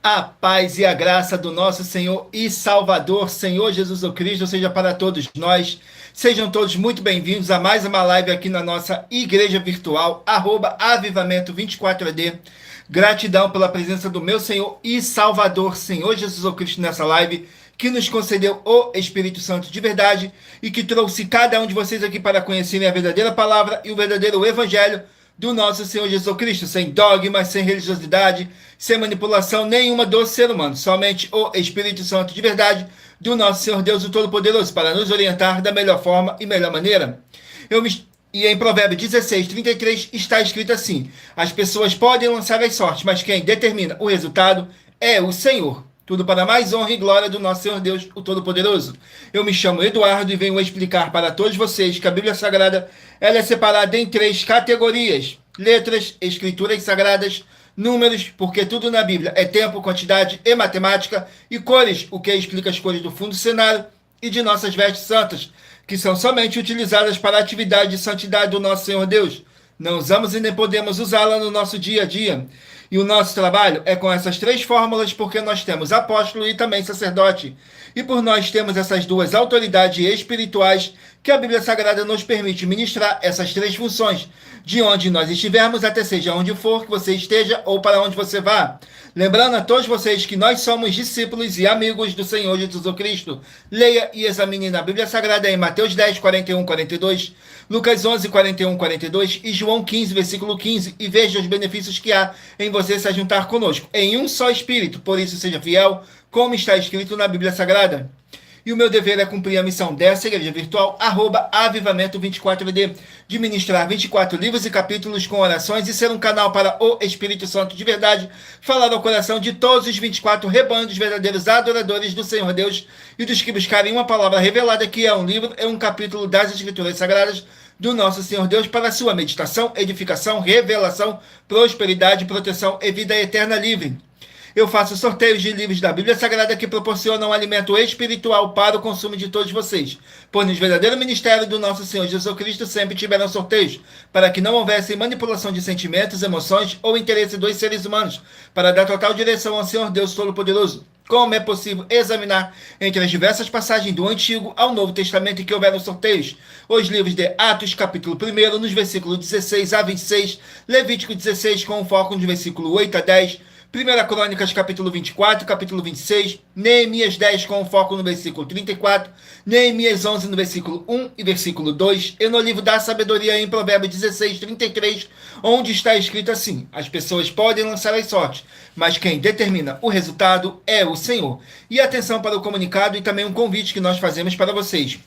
A paz e a graça do nosso Senhor e Salvador, Senhor Jesus Cristo, seja para todos nós. Sejam todos muito bem-vindos a mais uma live aqui na nossa igreja virtual, Avivamento 24AD. Gratidão pela presença do meu Senhor e Salvador, Senhor Jesus Cristo, nessa live, que nos concedeu o Espírito Santo de verdade e que trouxe cada um de vocês aqui para conhecerem a verdadeira palavra e o verdadeiro evangelho do nosso Senhor Jesus Cristo, sem dogmas, sem religiosidade, sem manipulação nenhuma do ser humano, somente o Espírito Santo de verdade do nosso Senhor Deus, o Todo-Poderoso, para nos orientar da melhor forma e melhor maneira. E em Provérbios 16, 33 está escrito assim: as pessoas podem lançar as sortes, mas quem determina o resultado é o Senhor. Tudo para mais honra e glória do nosso Senhor Deus, o Todo-Poderoso. Eu me chamo Eduardo e venho explicar para todos vocês que a Bíblia Sagrada ela é separada em três categorias: letras, escrituras sagradas, números, porque tudo na Bíblia é tempo, quantidade e matemática, e cores, o que explica as cores do fundo do cenário e de nossas vestes santas, que são somente utilizadas para a atividade de santidade do nosso Senhor Deus. Não usamos e nem podemos usá-la no nosso dia a dia. E o nosso trabalho é com essas três fórmulas, porque nós temos apóstolo e também sacerdote. E por nós temos essas duas autoridades espirituais que a Bíblia Sagrada nos permite ministrar essas três funções, de onde nós estivermos, até seja onde for que você esteja ou para onde você vá. Lembrando a todos vocês que nós somos discípulos e amigos do Senhor Jesus Cristo. Leia e examine na Bíblia Sagrada em Mateus 10, 41, 42, Lucas 11, 41, 42 e João 15, versículo 15, e veja os benefícios que há em você se juntar conosco, em um só Espírito. Por isso, seja fiel, como está escrito na Bíblia Sagrada. E o meu dever é cumprir a missão dessa igreja virtual, Avivamento 24AD, de ministrar 24 livros e capítulos com orações e ser um canal para o Espírito Santo de verdade, falar ao coração de todos os 24 rebanhos dos verdadeiros adoradores do Senhor Deus e dos que buscarem uma palavra revelada, que é um livro, é um capítulo das Escrituras Sagradas do nosso Senhor Deus, para sua meditação, edificação, revelação, prosperidade, proteção e vida eterna livre. Eu faço sorteios de livros da Bíblia Sagrada que proporcionam alimento espiritual para o consumo de todos vocês. Pois no verdadeiro ministério do nosso Senhor Jesus Cristo sempre tiveram sorteios, para que não houvesse manipulação de sentimentos, emoções ou interesse dos seres humanos, para dar total direção ao Senhor Deus Todo-Poderoso. Como é possível examinar entre as diversas passagens do Antigo ao Novo Testamento em que houveram sorteios? Os livros de Atos, capítulo 1, nos versículos 16 a 26, Levítico 16, com foco nos versículos 8 a 10, 1 Crônicas, capítulo 24, capítulo 26, Neemias 10, com foco no versículo 34, Neemias 11, no versículo 1 e versículo 2, e no livro da sabedoria, em Provérbios 16, 33, onde está escrito assim: as pessoas podem lançar as sortes, mas quem determina o resultado é o Senhor. E atenção para o comunicado e também um convite que nós fazemos para vocês.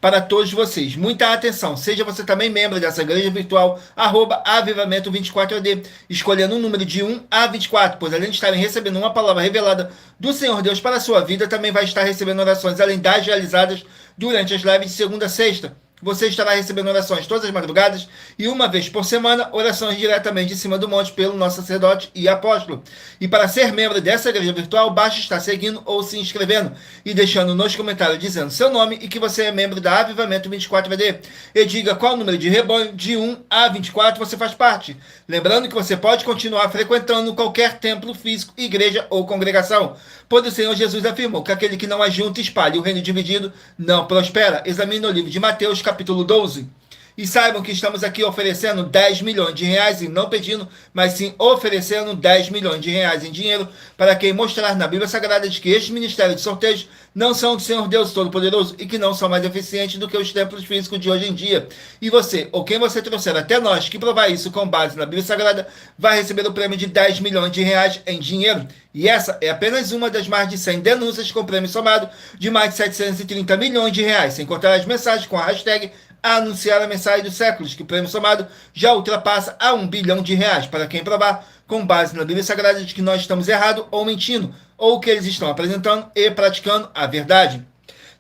Para todos vocês, muita atenção, seja você também membro dessa igreja virtual, Avivamento 24AD, escolhendo um número de 1 a 24, pois além de estarem recebendo uma palavra revelada do Senhor Deus para a sua vida, também vai estar recebendo orações além das realizadas durante as lives de segunda a sexta. Você estará recebendo orações todas as madrugadas e uma vez por semana, orações diretamente de cima do monte pelo nosso sacerdote e apóstolo. E para ser membro dessa igreja virtual, basta estar seguindo ou se inscrevendo e deixando nos comentários dizendo seu nome e que você é membro da Avivamento 24AD. E diga qual número de rebanho de 1 a 24 você faz parte. Lembrando que você pode continuar frequentando qualquer templo físico, igreja ou congregação, pois o Senhor Jesus afirmou que aquele que não ajunta e espalha o reino dividido não prospera. Examine o livro de Mateus, capítulo 12. E saibam que estamos aqui oferecendo 10 milhões de reais, e não pedindo, mas sim oferecendo 10 milhões de reais em dinheiro, para quem mostrar na Bíblia Sagrada de que este ministério de sorteios não são do Senhor Deus Todo-Poderoso e que não são mais eficientes do que os templos físicos de hoje em dia. E você, ou quem você trouxer até nós, que provar isso com base na Bíblia Sagrada, vai receber o prêmio de 10 milhões de reais em dinheiro. E essa é apenas uma das mais de 100 denúncias com prêmio somado de mais de 730 milhões de reais, sem contar as mensagens com a hashtag anunciar a mensagem dos séculos, que o prêmio somado já ultrapassa a 1 bilhão de reais, para quem provar, com base na Bíblia Sagrada, de que nós estamos errados ou mentindo, ou que eles estão apresentando e praticando a verdade.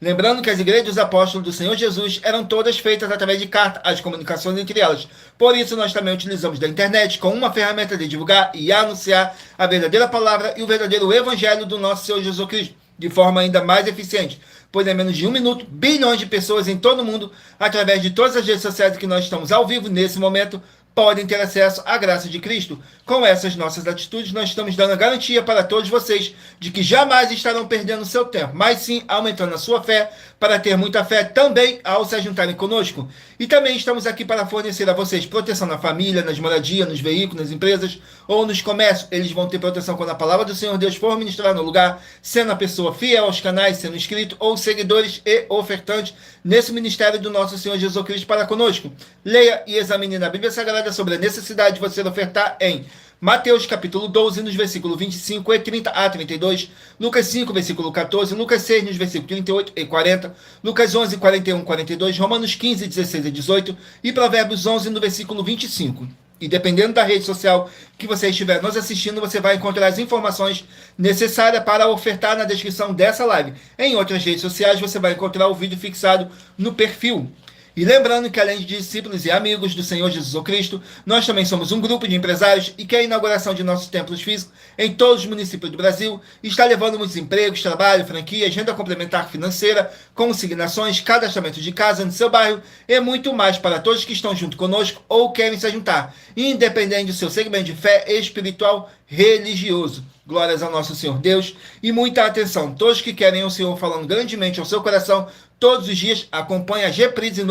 Lembrando que as igrejas dos apóstolos do Senhor Jesus eram todas feitas através de carta, as comunicações entre elas. Por isso, nós também utilizamos da internet como uma ferramenta de divulgar e anunciar a verdadeira palavra e o verdadeiro evangelho do nosso Senhor Jesus Cristo, de forma ainda mais eficiente, pois em menos de 1 minuto, bilhões de pessoas em todo o mundo, através de todas as redes sociais que nós estamos ao vivo nesse momento, podem ter acesso à graça de Cristo. Com essas nossas atitudes, nós estamos dando a garantia para todos vocês de que jamais estarão perdendo seu tempo, mas sim aumentando a sua fé, para ter muita fé também ao se juntarem conosco. E também estamos aqui para fornecer a vocês proteção na família, nas moradias, nos veículos, nas empresas ou nos comércios. Eles vão ter proteção quando a palavra do Senhor Deus for ministrar no lugar, sendo a pessoa fiel aos canais, sendo inscrito ou seguidores e ofertantes nesse ministério do nosso Senhor Jesus Cristo para conosco. Leia e examine na Bíblia Sagrada sobre a necessidade de você ofertar em Mateus capítulo 12, nos versículos 25 e 30 a 32, Lucas 5, versículo 14, Lucas 6, nos versículos 38 e 40, Lucas 11, 41 e 42, Romanos 15, 16 e 18 e Provérbios 11, no versículo 25. E dependendo da rede social que você estiver nos assistindo, você vai encontrar as informações necessárias para ofertar na descrição dessa live. Em outras redes sociais, você vai encontrar o vídeo fixado no perfil. E lembrando que além de discípulos e amigos do Senhor Jesus Cristo, nós também somos um grupo de empresários e que a inauguração de nossos templos físicos em todos os municípios do Brasil está levando muitos empregos, trabalho, franquias, renda complementar financeira, consignações, cadastramento de casa no seu bairro e muito mais para todos que estão junto conosco ou querem se juntar, independente do seu segmento de fé espiritual religioso. Glórias ao nosso Senhor Deus e muita atenção. Todos que querem o Senhor falando grandemente ao seu coração, todos os dias, acompanhe as reprises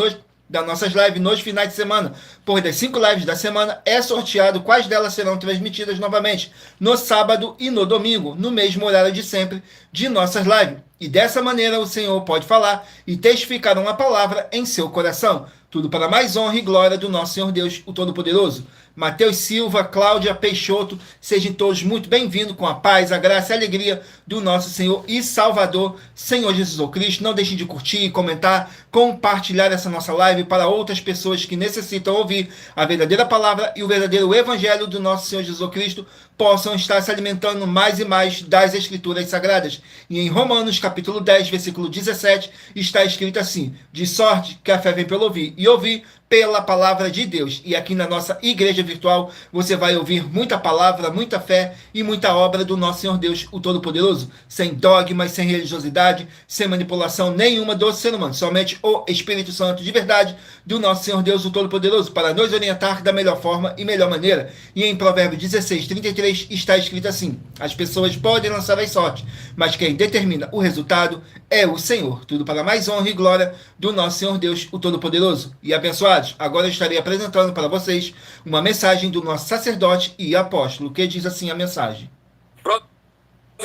das nossas lives nos finais de semana. Pois das 5 lives da semana é sorteado quais delas serão transmitidas novamente no sábado e no domingo, no mesmo horário de sempre de nossas lives. E dessa maneira o Senhor pode falar e testificar uma palavra em seu coração. Tudo para mais honra e glória do nosso Senhor Deus, o Todo-Poderoso. Mateus Silva, Cláudia Peixoto, sejam todos muito bem-vindos com a paz, a graça e a alegria do nosso Senhor e Salvador, Senhor Jesus Cristo. Não deixem de curtir, comentar, compartilhar essa nossa live para outras pessoas que necessitam ouvir a verdadeira palavra e o verdadeiro evangelho do nosso Senhor Jesus Cristo, possam estar se alimentando mais e mais das Escrituras Sagradas. E em Romanos, capítulo 10, versículo 17, está escrito assim: de sorte que a fé vem pelo ouvir, e ouvir pela palavra de Deus. E aqui na nossa igreja virtual, você vai ouvir muita palavra, muita fé e muita obra do nosso Senhor Deus, o Todo-Poderoso, sem dogmas, sem religiosidade, sem manipulação nenhuma do ser humano, somente o Espírito Santo de verdade do nosso Senhor Deus, o Todo-Poderoso, para nos orientar da melhor forma e melhor maneira. E em Provérbios 16, 33, está escrito assim: as pessoas podem lançar as sortes, mas quem determina o resultado é o Senhor. Tudo para mais honra e glória do nosso Senhor Deus, o Todo-Poderoso. E abençoados, agora eu estarei apresentando para vocês uma mensagem do nosso sacerdote e apóstolo, que diz assim a mensagem: prove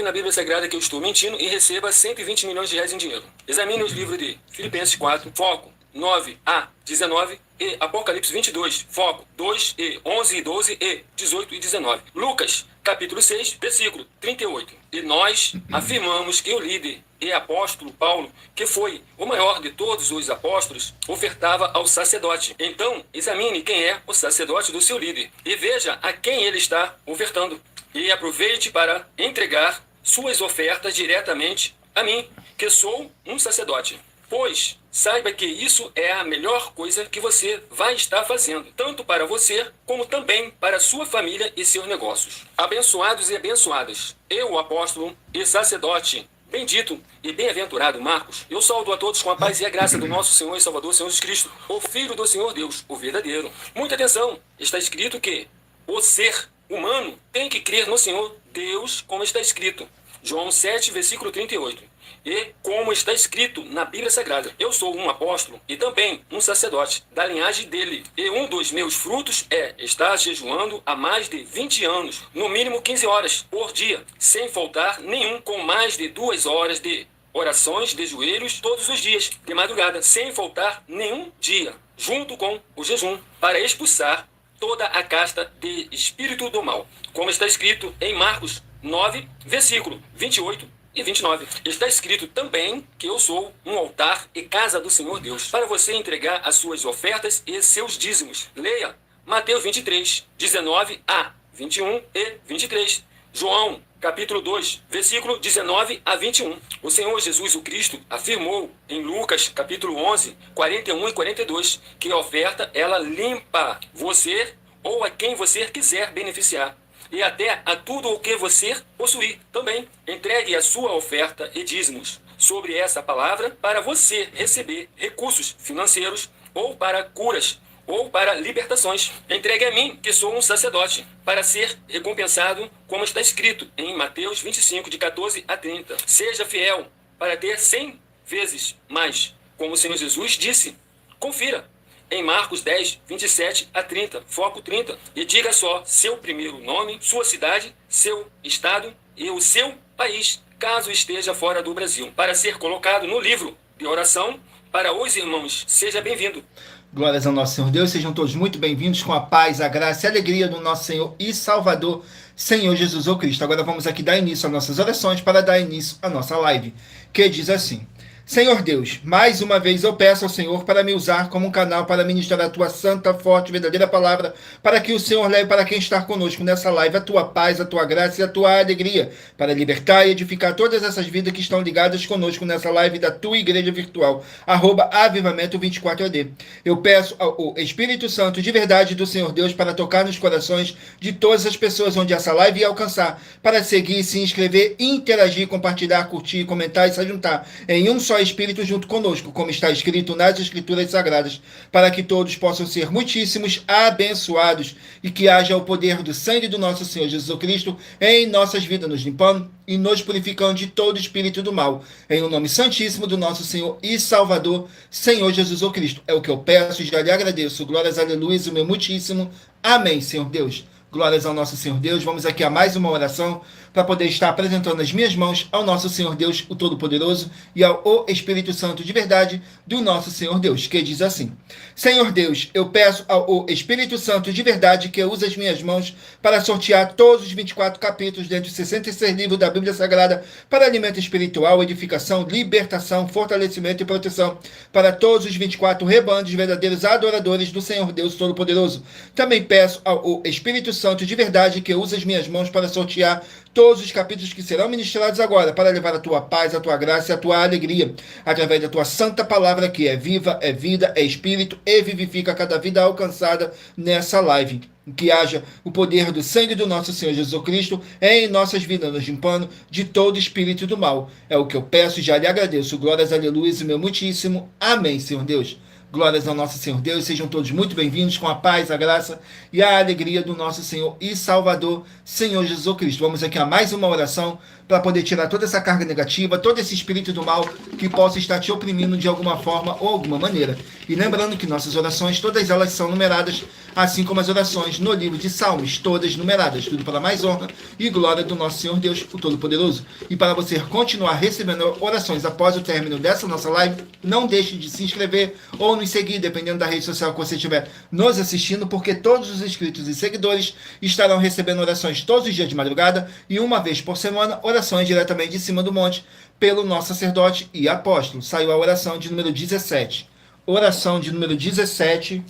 na Bíblia Sagrada que eu estou mentindo e receba 120 milhões de reais em dinheiro. Examine os livros de Filipenses 4, foco 9 a 19 e Apocalipse 22, foco 2 e 11 e 12 e 18 e 19. Lucas, capítulo 6, versículo 38. E nós afirmamos que o líder e apóstolo Paulo, que foi o maior de todos os apóstolos, ofertava ao sacerdote. Então, examine quem é o sacerdote do seu líder e veja a quem ele está ofertando. E aproveite para entregar suas ofertas diretamente a mim, que sou um sacerdote. Pois saiba que isso é a melhor coisa que você vai estar fazendo, tanto para você, como também para sua família e seus negócios. Abençoados e abençoadas, eu, o apóstolo e sacerdote, bendito e bem-aventurado Marcos, eu saúdo a todos com a paz e a graça do nosso Senhor e Salvador, Senhor Jesus Cristo, o Filho do Senhor Deus, o verdadeiro. Muita atenção, está escrito que o ser humano tem que crer no Senhor Deus, como está escrito. João 7, versículo 38. E como está escrito na Bíblia Sagrada, eu sou um apóstolo e também um sacerdote da linhagem dele. E um dos meus frutos é estar jejuando há mais de 20 anos, no mínimo 15 horas por dia, sem faltar nenhum, com mais de 2 horas de orações de joelhos todos os dias, de madrugada, sem faltar nenhum dia, junto com o jejum, para expulsar toda a casta de espírito do mal. Como está escrito em Marcos 9, versículo 28 e 29. Está escrito também que eu sou um altar e casa do Senhor Deus, para você entregar as suas ofertas e seus dízimos. Leia Mateus 23, 19 a 21 e 23. João, capítulo 2, versículo 19 a 21. O Senhor Jesus o Cristo afirmou em Lucas, capítulo 11, 41 e 42, que a oferta, ela limpa você ou a quem você quiser beneficiar. E até a tudo o que você possuir também. Entregue a sua oferta e dízimos sobre essa palavra para você receber recursos financeiros ou para curas ou para libertações. Entregue a mim, que sou um sacerdote, para ser recompensado, como está escrito em Mateus 25, de 14 a 30. Seja fiel, para ter 100 vezes mais, como o Senhor Jesus disse. Confira em Marcos 10, 27 a 30, foco 30, e diga só seu primeiro nome, sua cidade, seu estado e o seu país, caso esteja fora do Brasil, para ser colocado no livro de oração para os irmãos. Seja bem-vindo. Glórias ao nosso Senhor Deus, sejam todos muito bem-vindos com a paz, a graça e a alegria do nosso Senhor e Salvador, Senhor Jesus o Cristo. Agora vamos aqui dar início às nossas orações para dar início à nossa live, que diz assim: Senhor Deus, mais uma vez eu peço ao Senhor para me usar como um canal para ministrar a tua santa, forte, verdadeira palavra, para que o Senhor leve para quem está conosco nessa live a tua paz, a tua graça e a tua alegria, para libertar e edificar todas essas vidas que estão ligadas conosco nessa live da tua igreja virtual, @avivamento24AD. Eu peço ao Espírito Santo de verdade do Senhor Deus para tocar nos corações de todas as pessoas onde essa live ia alcançar, para seguir, se inscrever, interagir, compartilhar, curtir, comentar e se juntar em um só Espírito junto conosco, como está escrito nas Escrituras Sagradas, para que todos possam ser muitíssimos abençoados e que haja o poder do sangue do nosso Senhor Jesus Cristo em nossas vidas, nos limpando e nos purificando de todo espírito do mal, em o nome santíssimo do nosso Senhor e Salvador, Senhor Jesus Cristo. É o que eu peço e já lhe agradeço. Glórias, aleluia, o meu muitíssimo. Amém, Senhor Deus. Glórias ao nosso Senhor Deus. Vamos aqui a mais uma oração para poder estar apresentando as minhas mãos ao nosso Senhor Deus, o Todo-Poderoso, e ao Espírito Santo de verdade do nosso Senhor Deus, que diz assim: Senhor Deus, eu peço ao Espírito Santo de verdade que use as minhas mãos para sortear todos os 24 capítulos dentro dos 66 livros da Bíblia Sagrada para alimento espiritual, edificação, libertação, fortalecimento e proteção para todos os 24 rebandos verdadeiros adoradores do Senhor Deus Todo-Poderoso. Também peço ao Espírito Santo de verdade que use as minhas mãos para sortear todos os capítulos que serão ministrados agora, para levar a tua paz, a tua graça e a tua alegria, através da tua santa palavra, que é viva, é vida, é espírito e vivifica cada vida alcançada nessa live. Que haja o poder do sangue do nosso Senhor Jesus Cristo em nossas vidas, nos limpando de todo espírito do mal. É o que eu peço e já lhe agradeço. Glórias, aleluia, e meu muitíssimo. Amém, Senhor Deus. Glórias ao nosso Senhor Deus, sejam todos muito bem-vindos com a paz, a graça e a alegria do nosso Senhor e Salvador, Senhor Jesus Cristo. Vamos aqui a mais uma oração para poder tirar toda essa carga negativa, todo esse espírito do mal que possa estar te oprimindo de alguma forma ou alguma maneira. E lembrando que nossas orações, todas elas são numeradas, assim como as orações no livro de Salmos, todas numeradas, tudo para mais honra e glória do nosso Senhor Deus, o Todo-Poderoso. E para você continuar recebendo orações após o término dessa nossa live, não deixe de se inscrever ou nos seguir, dependendo da rede social que você estiver nos assistindo, porque todos os inscritos e seguidores estarão recebendo orações todos os dias de madrugada e uma vez por semana, orações diretamente de cima do monte pelo nosso sacerdote e apóstolo. Saiu a oração de número 17. Oração de número 17.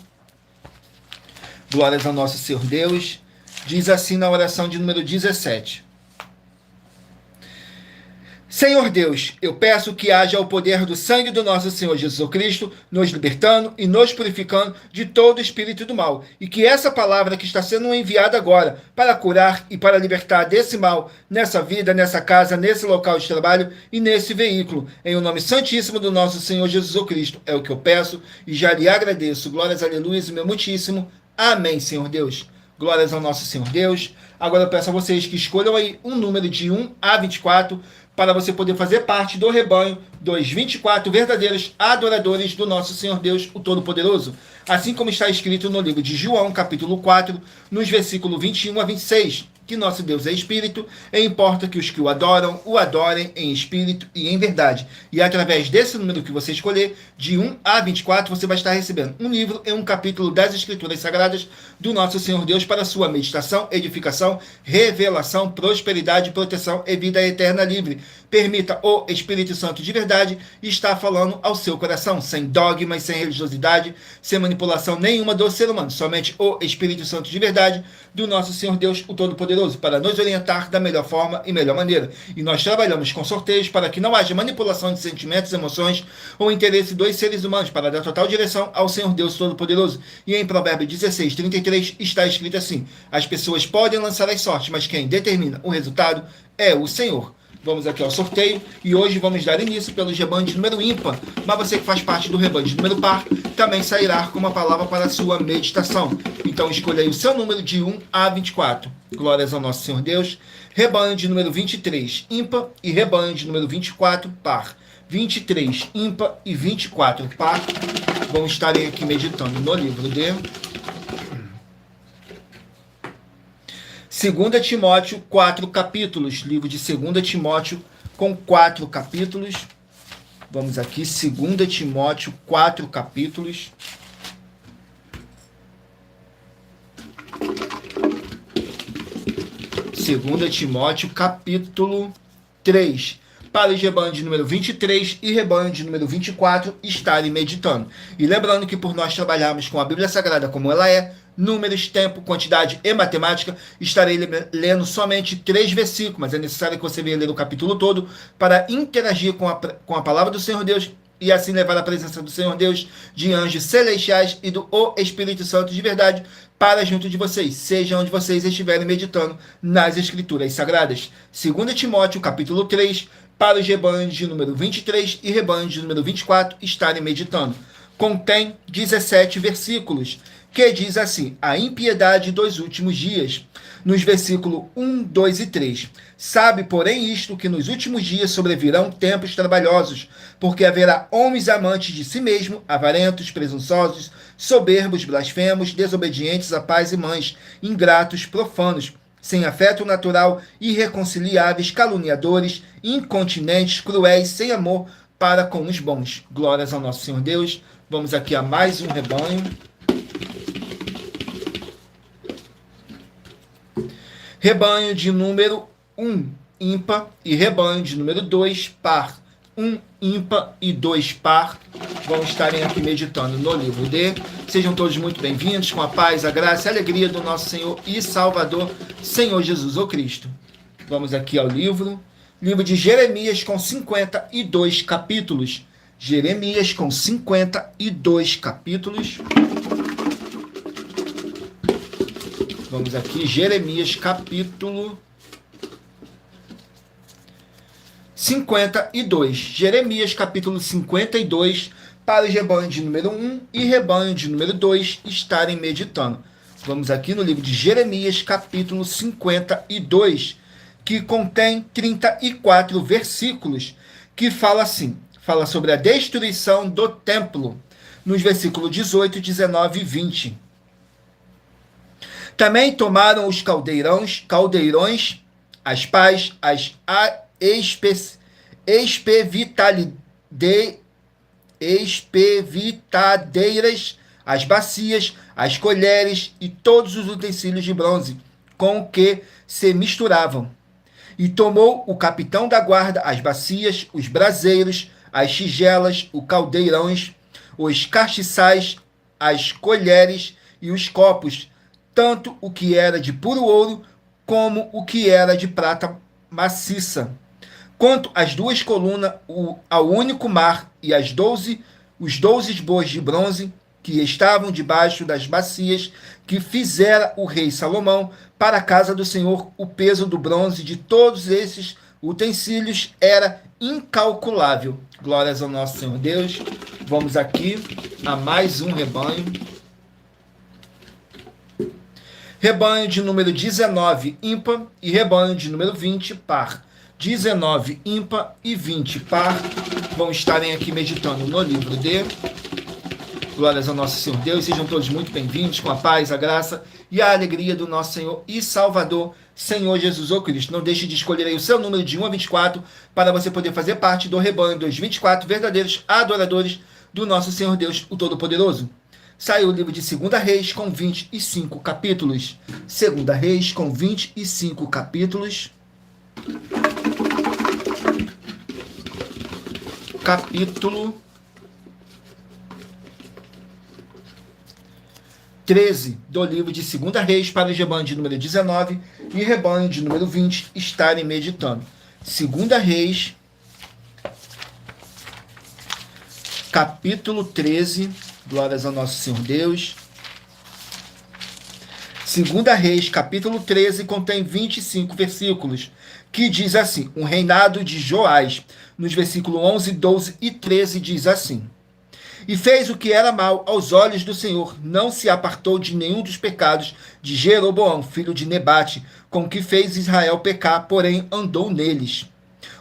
Glórias ao nosso Senhor Deus. Diz assim na oração de número 17. Senhor Deus, eu peço que haja o poder do sangue do nosso Senhor Jesus Cristo, nos libertando e nos purificando de todo espírito do mal, e que essa palavra que está sendo enviada agora para curar e para libertar desse mal, nessa vida, nessa casa, nesse local de trabalho e nesse veículo, em o nome santíssimo do nosso Senhor Jesus Cristo, é o que eu peço e já lhe agradeço. Glórias, aleluia, meu muitíssimo. Amém, Senhor Deus. Glórias ao nosso Senhor Deus. Agora eu peço a vocês que escolham aí um número de 1 a 24 para você poder fazer parte do rebanho dos 24 verdadeiros adoradores do nosso Senhor Deus, o Todo-Poderoso. Assim como está escrito no livro de João, capítulo 4, nos versículos 21 a 26, que nosso Deus é Espírito, e importa que os que o adorem em Espírito e em verdade. E através desse número que você escolher, de 1 a 24, você vai estar recebendo um livro e um capítulo das Escrituras Sagradas do nosso Senhor Deus para sua meditação, edificação, revelação, prosperidade, proteção e vida eterna livre. Permita o Espírito Santo de verdade estar falando ao seu coração, sem dogmas, sem religiosidade, sem manipulação nenhuma do ser humano. Somente o Espírito Santo de verdade do nosso Senhor Deus, o Todo-Poderoso, para nos orientar da melhor forma e melhor maneira. E nós trabalhamos com sorteios para que não haja manipulação de sentimentos, emoções ou interesse dos seres humanos, para dar total direção ao Senhor Deus Todo-Poderoso. E em Provérbios 16, 33 está escrito assim: as pessoas podem lançar as sortes, mas quem determina o resultado é o Senhor. Vamos aqui ao sorteio e hoje vamos dar início pelos rebanhos de número ímpar, mas você que faz parte do rebanho de número par também sairá com uma palavra para a sua meditação. Então escolha aí o seu número de 1 a 24. Glórias ao nosso Senhor Deus. Rebanho de número 23, ímpar, e rebanho de número 24, par. 23, ímpar e 24, par. Vamos estar aqui meditando no livro de 2 Timóteo, 4 capítulos. Livro de 2 Timóteo com 4 capítulos. Vamos aqui, 2 Timóteo, 4 capítulos. Segunda Timóteo, capítulo 3, para os rebanhos de número 23 e rebanho de número 24 estarem meditando. E lembrando que por nós trabalharmos com a Bíblia Sagrada como ela é, números, tempo, quantidade e matemática, estarei lendo somente 3 versículos, mas é necessário que você venha ler o capítulo todo para interagir com a palavra do Senhor Deus e assim levar a presença do Senhor Deus, de anjos celestiais e do Espírito Santo de verdade para junto de vocês, seja onde vocês estiverem meditando nas Escrituras Sagradas. 2 Timóteo, capítulo 3, para os rebanhos de número 23 e rebanhos de número 24 estarem meditando. Contém 17 versículos, que diz assim: a impiedade dos últimos dias, nos versículos 1, 2 e 3. Sabe, porém, isto, que nos últimos dias sobrevirão tempos trabalhosos, porque haverá homens amantes de si mesmo, avarentos, presunçosos, soberbos, blasfemos, desobedientes a pais e mães, ingratos, profanos, sem afeto natural, irreconciliáveis, caluniadores, incontinentes, cruéis, sem amor para com os bons. Glórias ao nosso Senhor Deus. Vamos aqui a mais um rebanho. Rebanho de número 1, ímpar, e rebanho de número 2, par. 1 ímpar e 2 par. Vão estarem aqui meditando no livro de. Sejam todos muito bem-vindos, com a paz, a graça e a alegria do nosso Senhor e Salvador, Senhor Jesus o Cristo. Vamos aqui ao livro. Livro de Jeremias com 52 capítulos. Jeremias com 52 capítulos. Vamos aqui, Jeremias capítulo 52. Jeremias capítulo 52, para os rebanhos de número 1 e rebanho de número 2 estarem meditando. Vamos aqui no livro de Jeremias capítulo 52, que contém 34 versículos, que fala assim, fala sobre a destruição do templo, nos versículos 18, 19 e 20. Também tomaram os caldeirões, as pás, as espevitadeiras, as bacias, as colheres e todos os utensílios de bronze com que se misturavam. E tomou o capitão da guarda as bacias, os braseiros, as tigelas, os caldeirões, os castiçais, as colheres e os copos, tanto o que era de puro ouro, como o que era de prata maciça. Quanto às 2 colunas, ao único mar e os 12 bois de bronze que estavam debaixo das bacias que fizera o rei Salomão para a casa do Senhor, o peso do bronze de todos esses utensílios era incalculável. Glórias ao nosso Senhor Deus. Vamos aqui a mais um rebanho. Rebanho de número 19, ímpar, e rebanho de número 20, par. 19, ímpar e 20, par. Vão estarem aqui meditando no livro de. Glórias ao nosso Senhor Deus. Sejam todos muito bem-vindos, com a paz, a graça e a alegria do nosso Senhor e Salvador, Senhor Jesus o Cristo. Não deixe de escolher aí o seu número de 1 a 24 para você poder fazer parte do rebanho dos 24 verdadeiros adoradores do nosso Senhor Deus, o Todo-Poderoso. Saiu o livro de 2 Reis com 25 capítulos. 2 Reis com 25 capítulos. Capítulo 13 do livro de 2 Reis, para os rebanhos de número 19 e rebanho de número 20 estarem meditando. 2 Reis, capítulo 13. Glórias ao nosso Senhor Deus. Segunda Reis, capítulo 13, contém 25 versículos, que diz assim, um reinado de Joás. Nos versículos 11, 12 e 13 diz assim, e fez o que era mal aos olhos do Senhor, não se apartou de nenhum dos pecados de Jeroboão, filho de Nebate, com que fez Israel pecar, porém andou neles.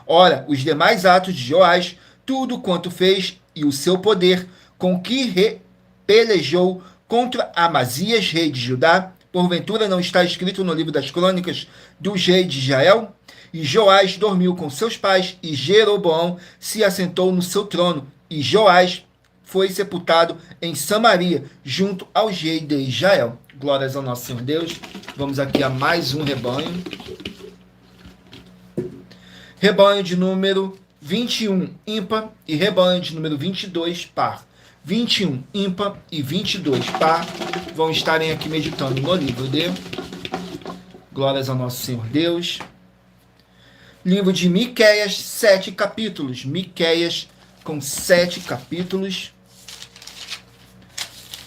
Ora, os demais atos de Joás, tudo quanto fez, e o seu poder, com que pelejou contra Amazias, rei de Judá, porventura não está escrito no livro das crônicas dos reis de Israel? E Joás dormiu com seus pais, e Jeroboão se assentou no seu trono, e Joás foi sepultado em Samaria, junto aos reis de Israel. Glórias ao nosso Senhor Deus. Vamos aqui a mais um rebanho. Rebanho de número 21, ímpar, e rebanho de número 22, par. 21, ímpar, e 22, par, vão estarem aqui meditando no livro de Glórias ao nosso Senhor Deus. Livro de Miqueias, 7 capítulos. Miqueias com 7 capítulos.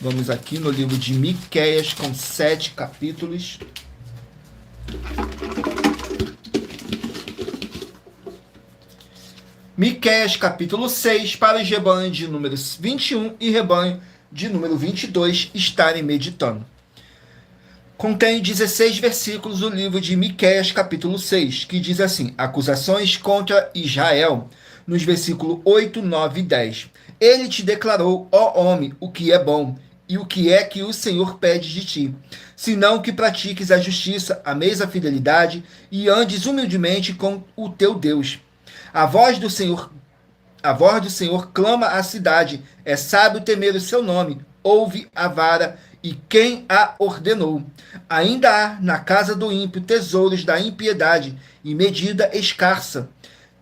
Vamos aqui no livro de Miqueias com 7 capítulos. Miqueias capítulo 6, para os rebanhos de número 21 e rebanho de número 22 estarem meditando. Contém 16 versículos do livro de Miqueias capítulo 6, que diz assim, acusações contra Israel, nos versículos 8, 9 e 10. Ele te declarou, ó homem, o que é bom, e o que é que o Senhor pede de ti, senão que pratiques a justiça, ameis a fidelidade, e andes humildemente com o teu Deus. A voz do Senhor clama à cidade, é sábio temer o seu nome, ouve a vara e quem a ordenou. Ainda há na casa do ímpio tesouros da impiedade e medida escassa,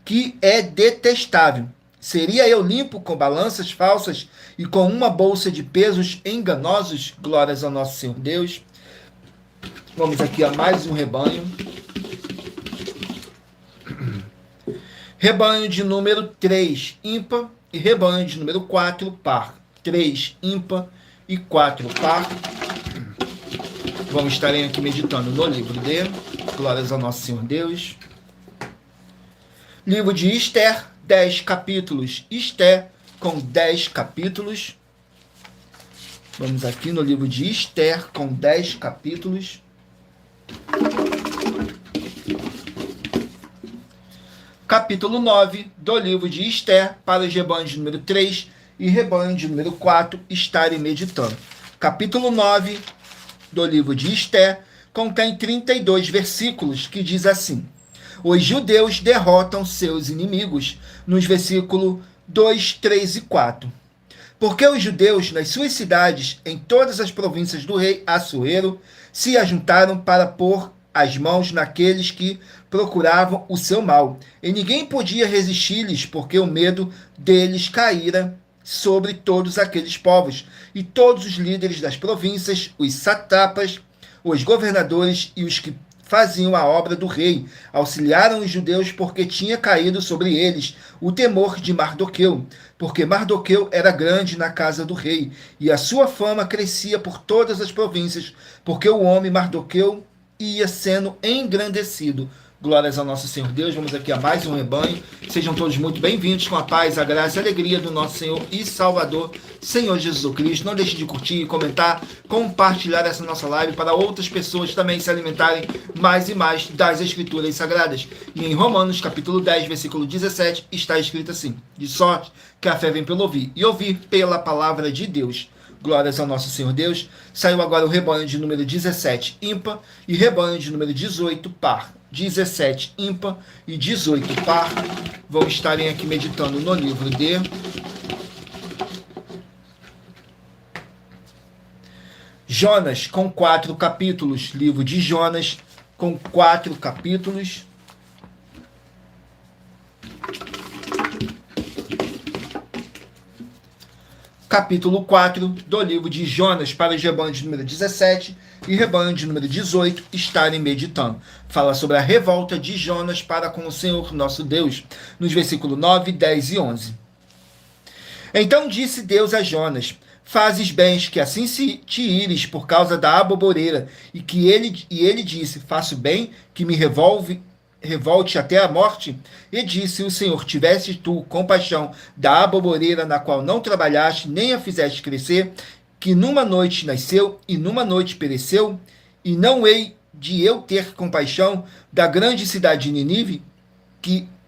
que é detestável. Seria eu limpo com balanças falsas e com uma bolsa de pesos enganosos? Glórias ao nosso Senhor Deus. Vamos aqui a mais um rebanho. Rebanho de número 3, ímpar, e rebanho de número 4, par. 3, ímpar, e 4, par. Vamos estarem aqui meditando no livro de Glórias ao nosso Senhor Deus. Livro de Ester, 10 capítulos. Ester com 10 capítulos. Vamos aqui no livro de Ester com 10 capítulos. Capítulo 9 do livro de Ester, para os rebanhos de número 3 e rebanho de número 4 estarem meditando. Capítulo 9 do livro de Ester contém 32 versículos, que diz assim, os judeus derrotam seus inimigos, nos versículos 2, 3 e 4. Porque os judeus, nas suas cidades, em todas as províncias do rei Assuero, se ajuntaram para pôr as mãos naqueles que procuravam o seu mal. E ninguém podia resistir-lhes, porque o medo deles caíra sobre todos aqueles povos. E todos os líderes das províncias, os satrapas, os governadores e os que faziam a obra do rei, auxiliaram os judeus porque tinha caído sobre eles o temor de Mardoqueu, porque Mardoqueu era grande na casa do rei, e a sua fama crescia por todas as províncias, porque o homem Mardoqueu ia sendo engrandecido. Glórias ao nosso Senhor Deus. Vamos aqui a mais um rebanho. Sejam todos muito bem-vindos com a paz, a graça e a alegria do nosso Senhor e Salvador, Senhor Jesus Cristo. Não deixe de curtir, comentar, compartilhar essa nossa live para outras pessoas também se alimentarem mais e mais das Escrituras Sagradas. E em Romanos, capítulo 10, versículo 17, está escrito assim, de sorte que a fé vem pelo ouvir, e ouvir pela palavra de Deus. Glórias ao nosso Senhor Deus. Saiu agora o rebanho de número 17, ímpar, e rebanho de número 18, par. 17, ímpar, e 18, par. Vão estarem aqui meditando no livro de Jonas, com 4 capítulos. Livro de Jonas, com 4 capítulos. Capítulo 4 do livro de Jonas, para os rebanhos de número 17 e rebanho de número 18 estarem meditando. Fala sobre a revolta de Jonas para com o Senhor nosso Deus, nos versículos 9, 10 e 11. Então disse Deus a Jonas, Fazes bens, que assim se te ires por causa da aboboreira, e ele disse, faço bem, que me revolte até a morte? E disse o Senhor, tiveste tu compaixão da aboboreira, na qual não trabalhaste, nem a fizeste crescer, que numa noite nasceu, e numa noite pereceu? E não hei de eu ter compaixão da grande cidade de Ninive,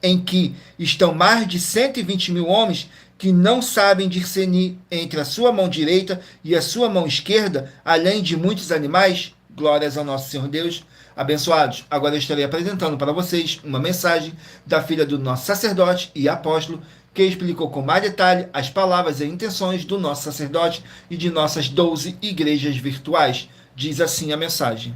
em que estão mais de 120 mil homens, que não sabem discernir entre a sua mão direita e a sua mão esquerda, além de muitos animais? Glórias ao nosso Senhor Deus. Abençoados, agora eu estarei apresentando para vocês uma mensagem da filha do nosso sacerdote e apóstolo, que explicou com mais detalhe as palavras e intenções do nosso sacerdote e de nossas 12 igrejas virtuais. Diz assim a mensagem.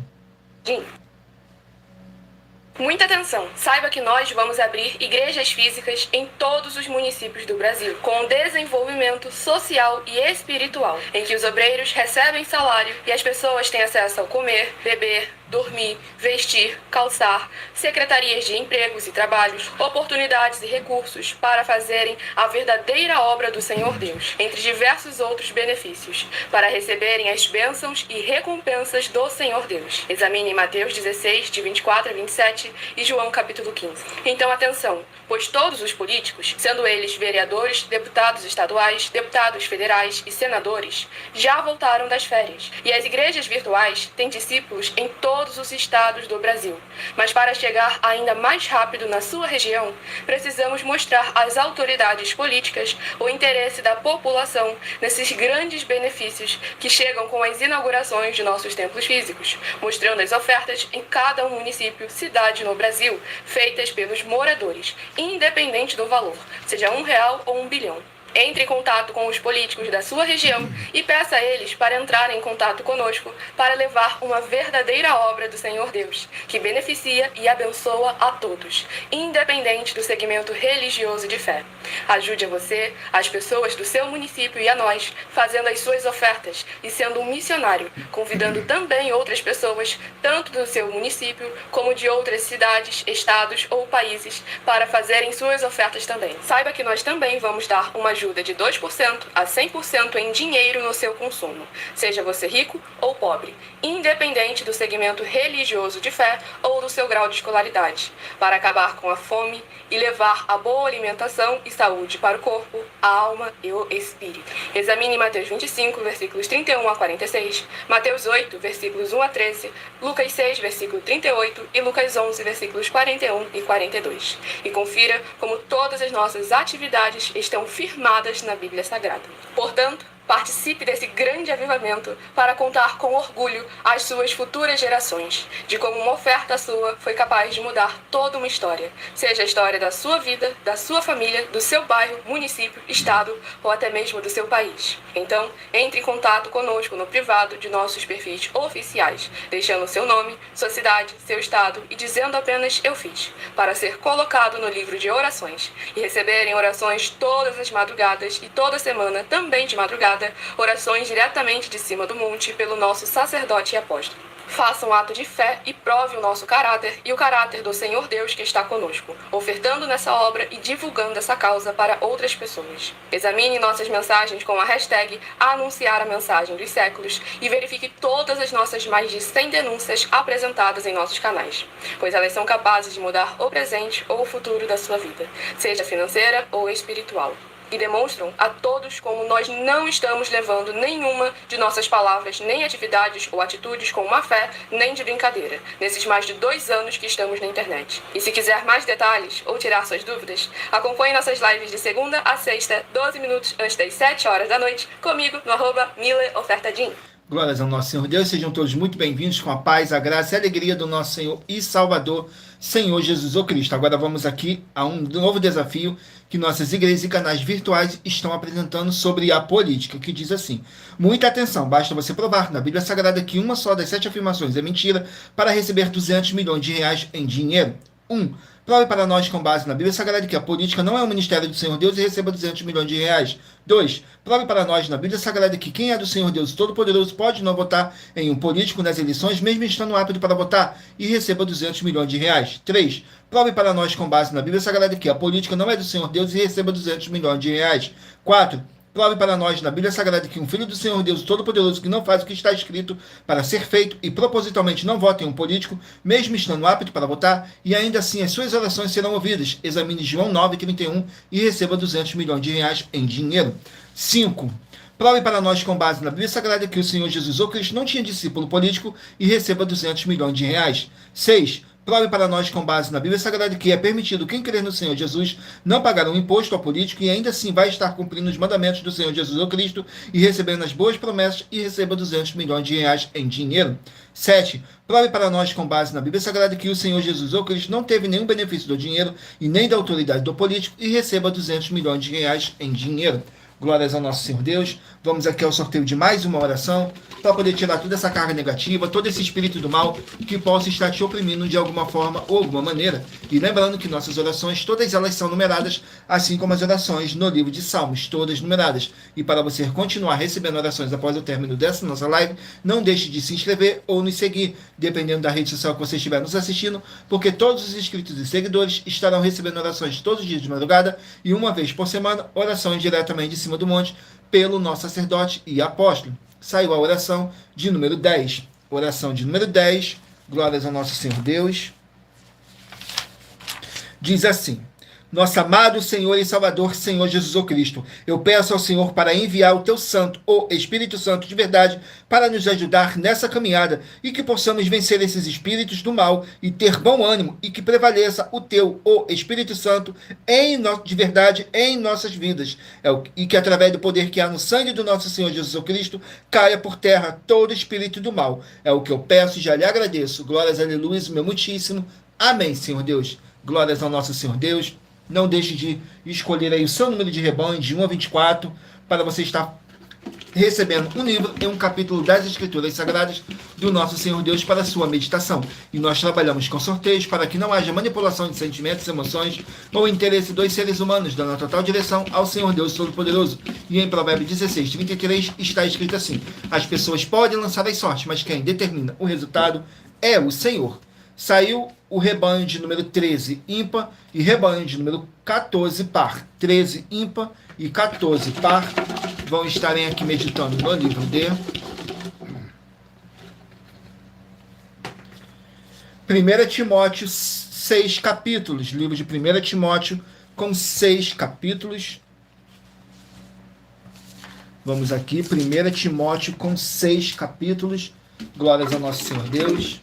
Muita atenção! Saiba que nós vamos abrir igrejas físicas em todos os municípios do Brasil, com desenvolvimento social e espiritual, em que os obreiros recebem salário e as pessoas têm acesso ao comer, beber, dormir, vestir, calçar, secretarias de empregos e trabalhos, oportunidades e recursos para fazerem a verdadeira obra do Senhor Deus, entre diversos outros benefícios, para receberem as bênçãos e recompensas do Senhor Deus. Examine Mateus 16, de 24 a 27 e João capítulo 15. Então atenção, pois todos os políticos, sendo eles vereadores, deputados estaduais, deputados federais e senadores, já voltaram das férias, e as igrejas virtuais têm discípulos em todos os estados do Brasil. Mas para chegar ainda mais rápido na sua região, precisamos mostrar às autoridades políticas o interesse da população nesses grandes benefícios que chegam com as inaugurações de nossos templos físicos, mostrando as ofertas em cada município, cidade no Brasil, feitas pelos moradores, independente do valor, seja R$1 ou 1 bilhão. Entre em contato com os políticos da sua região e peça a eles para entrarem em contato conosco para levar uma verdadeira obra do Senhor Deus, que beneficia e abençoa a todos, independente do segmento religioso de fé. Ajude a você, as pessoas do seu município e a nós, fazendo as suas ofertas e sendo um missionário, convidando também outras pessoas, tanto do seu município como de outras cidades, estados ou países, para fazerem suas ofertas também. Saiba que nós também vamos dar uma ajuda de 2% a 100% em dinheiro no seu consumo, seja você rico ou pobre, independente do segmento religioso de fé ou do seu grau de escolaridade, para acabar com a fome e levar a boa alimentação e saúde para o corpo, a alma e o espírito. Examine Mateus 25, versículos 31 a 46, Mateus 8, versículos 1 a 13, Lucas 6, versículo 38 e Lucas 11, versículos 41 e 42. E confira como todas as nossas atividades estão firmadas na Bíblia Sagrada. Portanto, participe desse grande avivamento para contar com orgulho às suas futuras gerações, de como uma oferta sua foi capaz de mudar toda uma história, seja a história da sua vida, da sua família, do seu bairro, município, estado ou até mesmo do seu país. Então, entre em contato conosco no privado de nossos perfis oficiais, deixando seu nome, sua cidade, seu estado e dizendo apenas "eu fiz", para ser colocado no livro de orações e receberem orações todas as madrugadas e toda semana também de madrugada, orações diretamente de cima do monte pelo nosso sacerdote e apóstolo. Faça um ato de fé e prove o nosso caráter e o caráter do Senhor Deus que está conosco, ofertando nessa obra e divulgando essa causa para outras pessoas. Examine nossas mensagens com a hashtag Anunciar a Mensagem dos Séculos e verifique todas as nossas mais de 100 denúncias apresentadas em nossos canais, pois elas são capazes de mudar o presente ou o futuro da sua vida, seja financeira ou espiritual. E demonstram a todos como nós não estamos levando nenhuma de nossas palavras, nem atividades ou atitudes com má fé, nem de brincadeira, nesses mais de 2 anos que estamos na internet. E se quiser mais detalhes ou tirar suas dúvidas, acompanhe nossas lives de segunda a sexta, 12 minutos antes das 7 horas da noite, comigo no @MileOfertadim. Glórias ao nosso Senhor Deus, sejam todos muito bem-vindos com a paz, a graça e a alegria do nosso Senhor e Salvador, Senhor Jesus o Cristo. Agora vamos aqui a um novo desafio que nossas igrejas e canais virtuais estão apresentando sobre a política, que diz assim: muita atenção, basta você provar na Bíblia Sagrada que uma só das 7 afirmações é mentira para receber 200 milhões de reais em dinheiro. 1. Prove para nós, com base na Bíblia Sagrada, que a política não é o ministério do Senhor Deus e receba 200 milhões de reais. 2. Prove para nós na Bíblia Sagrada que quem é do Senhor Deus Todo-Poderoso pode não votar em um político nas eleições, mesmo estando apto para votar, e receba 200 milhões de reais. 3. Prove para nós, com base na Bíblia Sagrada, que a política não é do Senhor Deus e receba 200 milhões de reais. 4. Prove para nós na Bíblia Sagrada que um filho do Senhor Deus Todo-Poderoso que não faz o que está escrito para ser feito e propositalmente não vota em um político, mesmo estando apto para votar, e ainda assim as suas orações serão ouvidas. Examine João 9,31 e receba 200 milhões de reais em dinheiro. 5. Prove para nós com base na Bíblia Sagrada que o Senhor Jesus ou Cristo não tinha discípulo político e receba 200 milhões de reais. 6. Prove para nós com base na Bíblia Sagrada que é permitido quem crer no Senhor Jesus não pagar um imposto ao político e ainda assim vai estar cumprindo os mandamentos do Senhor Jesus ou Cristo e recebendo as boas promessas e receba 200 milhões de reais em dinheiro. 7. Prove para nós com base na Bíblia Sagrada que o Senhor Jesus ou Cristo não teve nenhum benefício do dinheiro e nem da autoridade do político e receba 200 milhões de reais em dinheiro. Glórias ao nosso Senhor Deus. Vamos aqui ao sorteio de mais uma oração para poder tirar toda essa carga negativa, todo esse espírito do mal que possa estar te oprimindo de alguma forma ou alguma maneira. E lembrando que nossas orações, todas elas são numeradas, assim como as orações no livro de Salmos, todas numeradas. E para você continuar recebendo orações após o término dessa nossa live, não deixe de se inscrever ou nos seguir, dependendo da rede social que você estiver nos assistindo, porque todos os inscritos e seguidores estarão recebendo orações todos os dias de madrugada e uma vez por semana, orações diretamente de cima do monte pelo nosso sacerdote e apóstolo. Saiu a oração de número 10. Oração de número 10. Glórias ao nosso Senhor Deus. Diz assim: nosso amado Senhor e Salvador, Senhor Jesus o Cristo, eu peço ao Senhor para enviar o teu Santo, o Espírito Santo de verdade, para nos ajudar nessa caminhada e que possamos vencer esses espíritos do mal e ter bom ânimo e que prevaleça o teu, o Espírito Santo, de verdade em nossas vidas. E que através do poder que há no sangue do nosso Senhor Jesus o Cristo, caia por terra todo espírito do mal. É o que eu peço e já lhe agradeço. Glórias, aleluia, meu muitíssimo. Amém, Senhor Deus. Glórias ao nosso Senhor Deus. Não deixe de escolher aí o seu número de rebanho, de 1 a 24, para você estar recebendo um livro e um capítulo das Escrituras Sagradas do nosso Senhor Deus para a sua meditação. E nós trabalhamos com sorteios para que não haja manipulação de sentimentos, emoções ou interesse dos seres humanos, dando a total direção ao Senhor Deus Todo-Poderoso. E em Provérbios 16:33 está escrito assim: as pessoas podem lançar as sortes, mas quem determina o resultado é o Senhor. Saiu o rebanho de número 13 ímpar e rebanho de número 14 par. 13 ímpar e 14 par vão estarem aqui meditando no livro de 1 Timóteo, 6 capítulos. Livro de 1 Timóteo com 6 capítulos. Vamos aqui, 1 Timóteo com 6 capítulos. Glórias ao nosso Senhor Deus.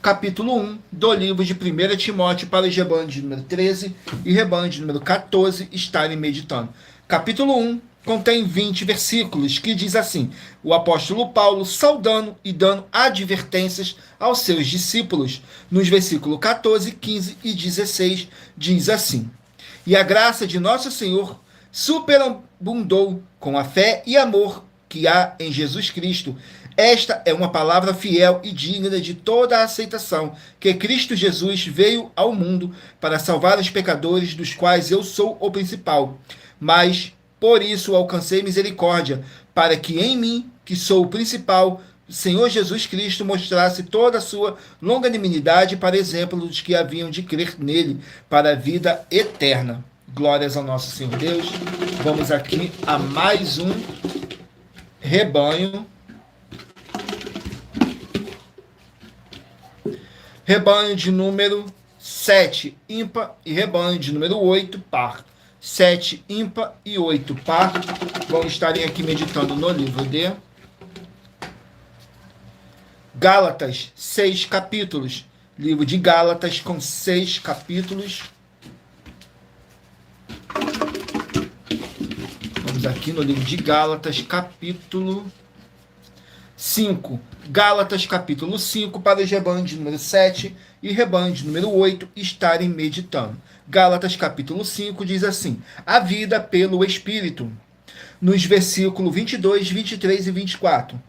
Capítulo 1 do livro de 1 Timóteo para os rebanhos de número 13 e rebanho de número 14 estarem meditando. Capítulo 1 contém 20 versículos, que diz assim: o apóstolo Paulo saudando e dando advertências aos seus discípulos. Nos versículos 14, 15 e 16 diz assim: e a graça de nosso Senhor superabundou com a fé e amor que há em Jesus Cristo. Esta é uma palavra fiel e digna de toda a aceitação, que Cristo Jesus veio ao mundo para salvar os pecadores, dos quais eu sou o principal. Mas, por isso, alcancei misericórdia, para que em mim, que sou o principal, o Senhor Jesus Cristo mostrasse toda a sua longanimidade para exemplo dos que haviam de crer nele, para a vida eterna. Glórias ao nosso Senhor Deus. Vamos aqui a mais um rebanho. Rebanho de número 7, ímpar, e rebanho de número 8, par. 7, ímpar e 8, par. Vão estarem aqui meditando no livro de Gálatas, 6 capítulos. Livro de Gálatas com 6 capítulos. Vamos aqui no livro de Gálatas, capítulo 5. Gálatas capítulo 5 para os rebanhos de número 7 e rebanho de número 8 estarem meditando. Gálatas capítulo 5 diz assim: a vida pelo Espírito. Nos versículos 22, 23 e 24.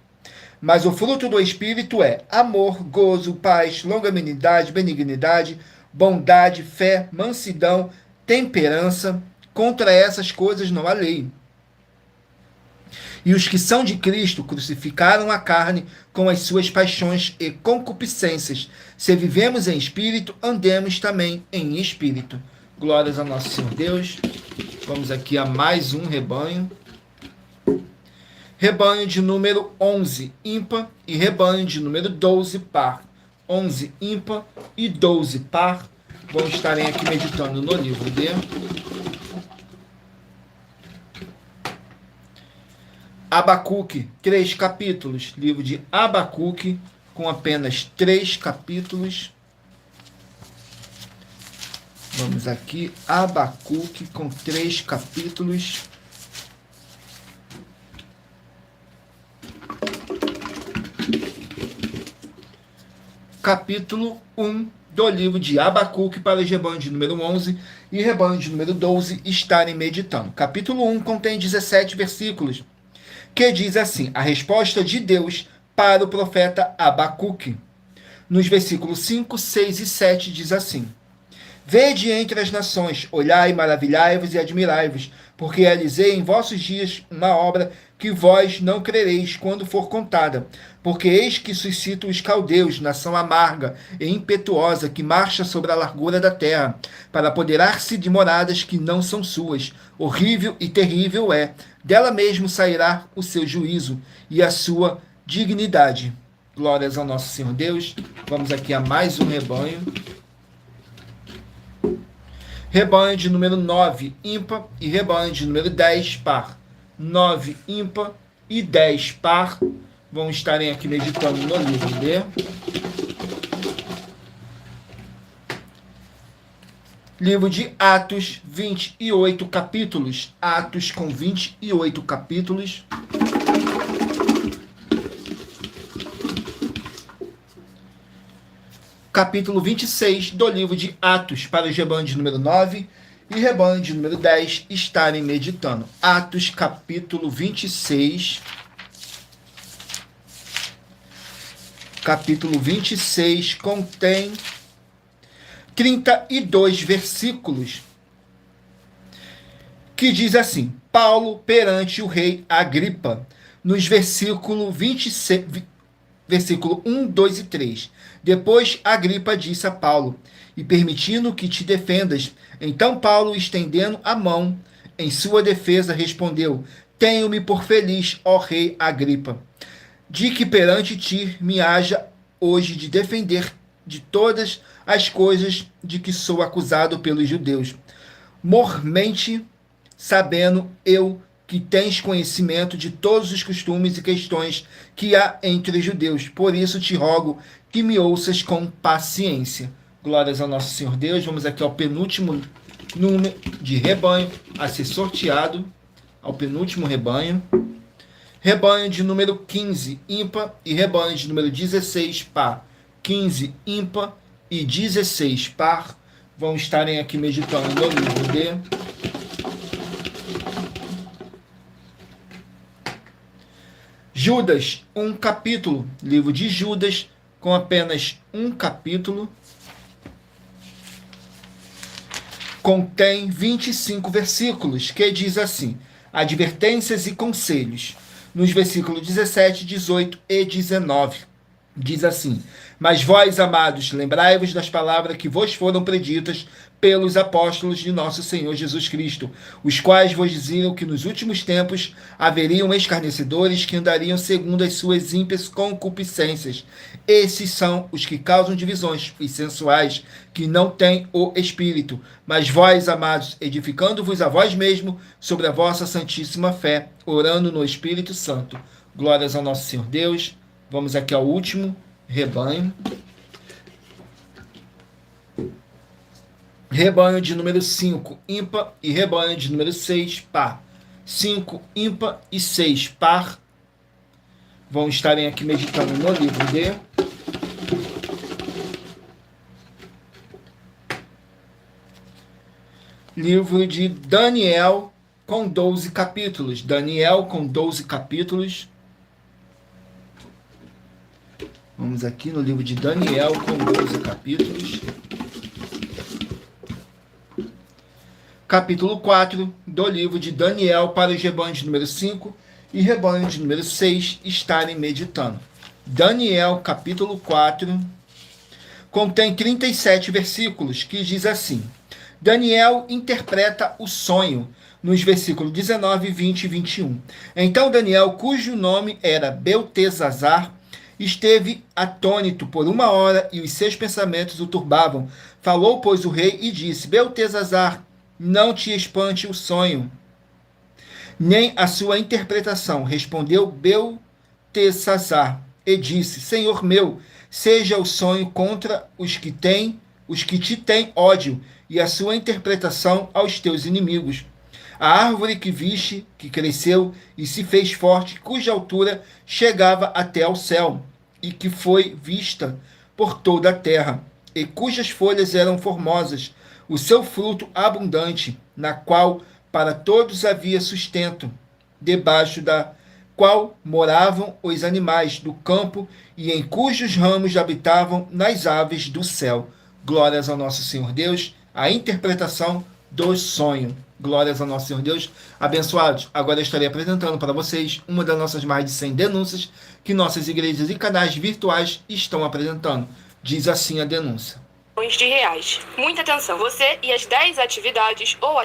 Mas o fruto do Espírito é amor, gozo, paz, longanimidade, benignidade, bondade, fé, mansidão, temperança. Contra essas coisas não há lei. E os que são de Cristo crucificaram a carne com as suas paixões e concupiscências. Se vivemos em espírito, andemos também em espírito. Glórias ao nosso Senhor Deus. Vamos aqui a mais um rebanho. Rebanho de número 11, ímpar, e rebanho de número 12, par. 11 ímpar e 12 par. Vão estarem aqui meditando no livro de Abacuque, 3 capítulos. Livro de Abacuque, com apenas 3 capítulos. Vamos aqui, Abacuque, com 3 capítulos. Capítulo 1 do livro de Abacuque para os rebanhos de número 11 e rebanho de número 12 estarem meditando. Capítulo 1 contém 17 versículos, que diz assim: a resposta de Deus para o profeta Abacuque. Nos versículos 5, 6 e 7 diz assim: vede entre as nações, olhai, maravilhai-vos e admirai-vos, porque realizei em vossos dias uma obra que vós não crereis quando for contada. Porque eis que suscito os caldeus, nação amarga e impetuosa, que marcha sobre a largura da terra, para apoderar-se de moradas que não são suas. Horrível e terrível é, dela mesmo sairá o seu juízo e a sua dignidade. Glórias ao nosso Senhor Deus. Vamos aqui a mais um rebanho. Rebanho de número 9, ímpar, e rebanho de número 10, par. 9, ímpar e 10, par. Vão estarem aqui meditando no livro de livro de Atos, 28 capítulos. Atos com 28 capítulos. Capítulo 26 do livro de Atos, para os rebanhos de número 9 e rebanho de número 10 estarem meditando. Atos, capítulo 26. Capítulo 26 contém 32 versículos, que diz assim: Paulo perante o rei Agripa, nos versículos 26, versículo 1, 2 e 3. Depois Agripa disse a Paulo: e permitindo que te defendas. Então Paulo, estendendo a mão em sua defesa, respondeu: tenho-me por feliz, ó rei Agripa, de que perante ti me haja hoje de defender de todas as coisas de que sou acusado pelos judeus, mormente sabendo eu que tens conhecimento de todos os costumes e questões que há entre os judeus. Por isso te rogo que me ouças com paciência. Glórias ao nosso Senhor Deus. Vamos aqui ao penúltimo número de rebanho a ser sorteado, ao penúltimo rebanho. Rebanho de número 15, ímpar, e rebanho de número 16, par. 15, ímpar, e 16, par. Vão estarem aqui meditando no livro de Judas, um capítulo. Livro de Judas, com apenas um capítulo. Contém 25 versículos, que diz assim: advertências e conselhos. Nos versículos 17, 18 e 19. Diz assim: mas vós, amados, lembrai-vos das palavras que vos foram preditas pelos apóstolos de nosso Senhor Jesus Cristo, os quais vos diziam que nos últimos tempos haveriam escarnecedores que andariam segundo as suas ímpias concupiscências. Esses são os que causam divisões, os sensuais, que não têm o Espírito. Mas vós, amados, edificando-vos a vós mesmo sobre a vossa santíssima fé, orando no Espírito Santo. Glórias ao nosso Senhor Deus. Vamos aqui ao último rebanho. Rebanho de número 5, ímpar, e rebanho de número 6, par. 5, ímpar, e 6, par. Vão estarem aqui meditando no livro de livro de Daniel, com 12 capítulos. Daniel, com 12 capítulos. Vamos aqui no livro de Daniel, com 12 capítulos. Capítulo 4 do livro de Daniel, para os rebanhos de número 5 e rebanho de número 6 estarem meditando. Daniel, capítulo 4, contém 37 versículos, que diz assim: Daniel interpreta o sonho. nos versículos 19, 20 e 21. Então Daniel, cujo nome era Beltesazar, esteve atônito por 1 hora e os seus pensamentos o turbavam. Falou, pois, o rei e disse: Beltesazar, não te espante o sonho, nem a sua interpretação. Respondeu Beltesazar e disse: Senhor meu, seja o sonho contra os que te têm ódio, e a sua interpretação aos teus inimigos. A árvore que viste, que cresceu e se fez forte, cuja altura chegava até ao céu, e que foi vista por toda a terra, e cujas folhas eram formosas, o seu fruto abundante, na qual para todos havia sustento, debaixo da qual moravam os animais do campo, e em cujos ramos habitavam nas aves do céu. Glórias ao nosso Senhor Deus. A interpretação do sonho. Glórias ao nosso Senhor Deus. Abençoados, agora eu estarei apresentando para vocês uma das nossas mais de 100 denúncias que nossas igrejas e canais virtuais estão apresentando. Diz assim a denúncia. De reais. Muita atenção. Você e as 10 atividades ou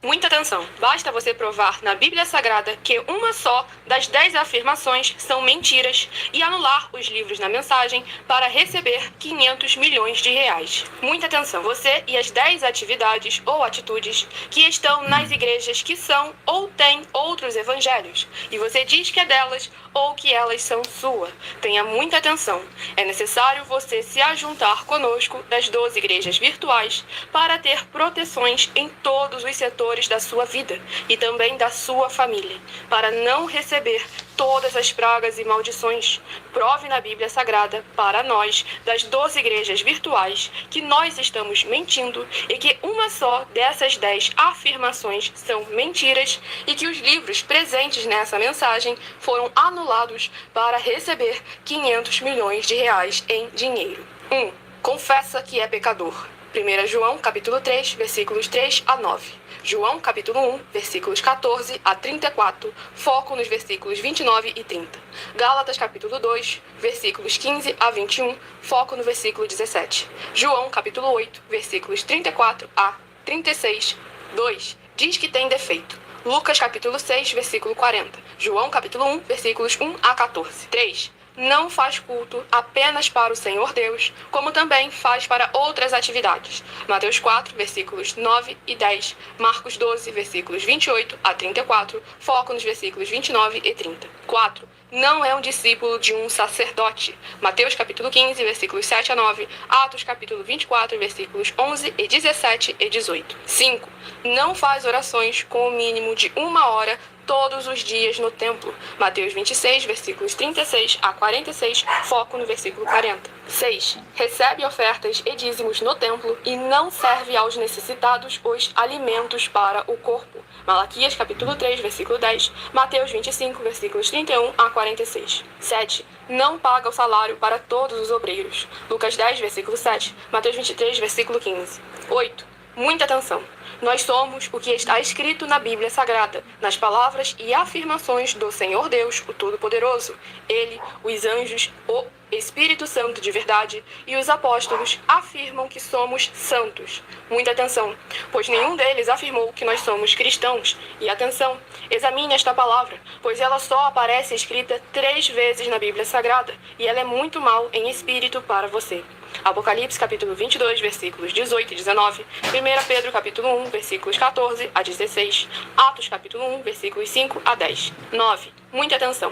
Muita atenção. Basta você provar na Bíblia Sagrada que uma só das 10 afirmações são mentiras e anular os livros na mensagem para receber 500 milhões de reais. Muita atenção. Você e as 10 atividades ou atitudes que estão nas igrejas que são ou têm outros evangelhos e você diz que é delas ou que elas são sua. Tenha muita atenção. É necessário você se ajuntar conosco das 12 igrejas virtuais para ter proteções em todos os setores da sua vida e também da sua família, para não receber todas as pragas e maldições. Prove na Bíblia Sagrada para nós, das 12 igrejas virtuais, que nós estamos mentindo e que uma só dessas 10 afirmações são mentiras e que os livros presentes nessa mensagem foram anulados para receber 500 milhões de reais em dinheiro. 1. Confessa que é pecador. 1 João, capítulo 3, versículos 3 a 9. João, capítulo 1, versículos 14 a 34, foco nos versículos 29 e 30. Gálatas, capítulo 2, versículos 15 a 21, foco no versículo 17. João, capítulo 8, versículos 34 a 36, 2, diz que tem defeito. Lucas, capítulo 6, versículo 40. João, capítulo 1, versículos 1 a 14. 3. Não faz culto apenas para o Senhor Deus, como também faz para outras atividades. Mateus 4, versículos 9 e 10. Marcos 12, versículos 28 a 34. Foco nos versículos 29 e 30. 4. Não é um discípulo de um sacerdote. Mateus capítulo 15, versículos 7 a 9. Atos capítulo 24, versículos 11 e 17 e 18. 5. Não faz orações com o mínimo de 1 hora todos os dias no templo. Mateus 26, versículos 36 a 46, foco no versículo 40. 6. Recebe ofertas e dízimos no templo e não serve aos necessitados os alimentos para o corpo. Malaquias capítulo 3, versículo 10, Mateus 25, versículos 31 a 46. 7. Não paga o salário para todos os obreiros. Lucas 10, versículo 7, Mateus 23, versículo 15. 8. Muita atenção. Nós somos o que está escrito na Bíblia Sagrada, nas palavras e afirmações do Senhor Deus, o Todo-Poderoso. Ele, os anjos, o Espírito Santo de verdade e os apóstolos afirmam que somos santos. Muita atenção, pois nenhum deles afirmou que nós somos cristãos. E atenção, examine esta palavra, pois ela só aparece escrita 3 vezes na Bíblia Sagrada e ela é muito mal em espírito para você. Apocalipse capítulo 22, versículos 18 e 19, 1 Pedro capítulo 1, versículos 14 a 16, Atos capítulo 1, versículos 5 a 10. 9. Muita atenção.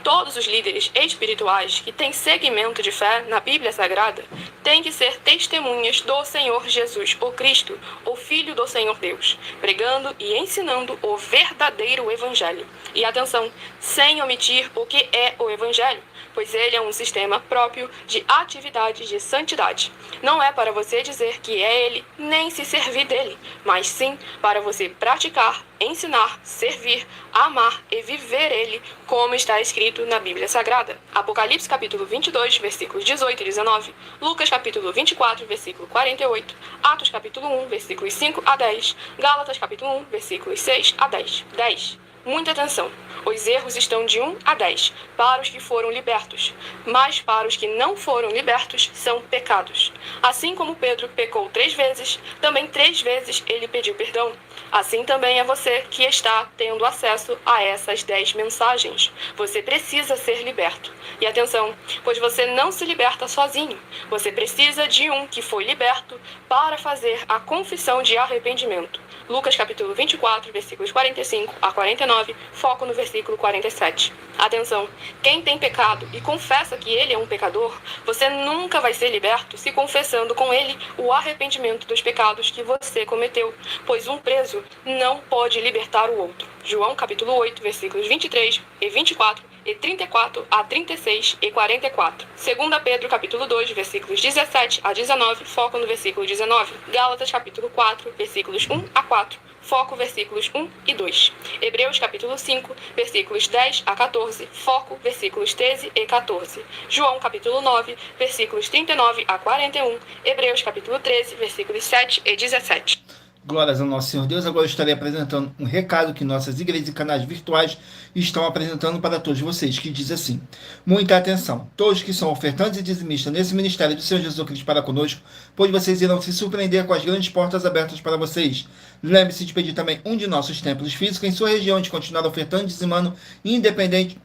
Todos os líderes espirituais que têm segmento de fé na Bíblia Sagrada têm que ser testemunhas do Senhor Jesus, o Cristo, o Filho do Senhor Deus, pregando e ensinando o verdadeiro Evangelho. E atenção, sem omitir o que é o Evangelho, pois ele é um sistema próprio de atividades de santidade. Não é para você dizer que é ele, nem se servir dele, mas sim para você praticar, ensinar, servir, amar e viver ele, como está escrito na Bíblia Sagrada. Apocalipse capítulo 22, versículos 18 e 19, Lucas capítulo 24, versículo 48, Atos capítulo 1, versículos 5 a 10, Gálatas capítulo 1, versículos 6 a 10. 10. Muita atenção! Os erros estão de 1 a 10, para os que foram libertos, mas para os que não foram libertos, são pecados. Assim como Pedro pecou 3 vezes, também 3 vezes ele pediu perdão. Assim também é você que está tendo acesso a essas 10 mensagens. Você precisa ser liberto. E atenção, pois você não se liberta sozinho. Você precisa de um que foi liberto para fazer a confissão de arrependimento. Lucas capítulo 24, versículos 45 a 49, foco no versículo 47. Atenção, quem tem pecado e confessa que ele é um pecador, você nunca vai ser liberto se confessando com ele o arrependimento dos pecados que você cometeu, pois um preso não pode libertar o outro. João capítulo 8, versículos 23 e 24 e 34 a 36 e 44. 2 Pedro capítulo 2, versículos 17 a 19, foco no versículo 19. Gálatas capítulo 4, versículos 1 a 4, foco versículos 1 e 2. Hebreus capítulo 5, versículos 10 a 14, foco versículos 13 e 14. João capítulo 9, versículos 39 a 41. Hebreus capítulo 13, versículos 7 e 17. Glórias ao nosso Senhor Deus. Agora eu estarei apresentando um recado que nossas igrejas e canais virtuais estão apresentando para todos vocês, que diz assim: muita atenção, todos que são ofertantes e dizimistas nesse ministério do Senhor Jesus Cristo para conosco, pois vocês irão se surpreender com as grandes portas abertas para vocês. Lembre-se de pedir também um de nossos templos físicos em sua região, de continuar ofertando e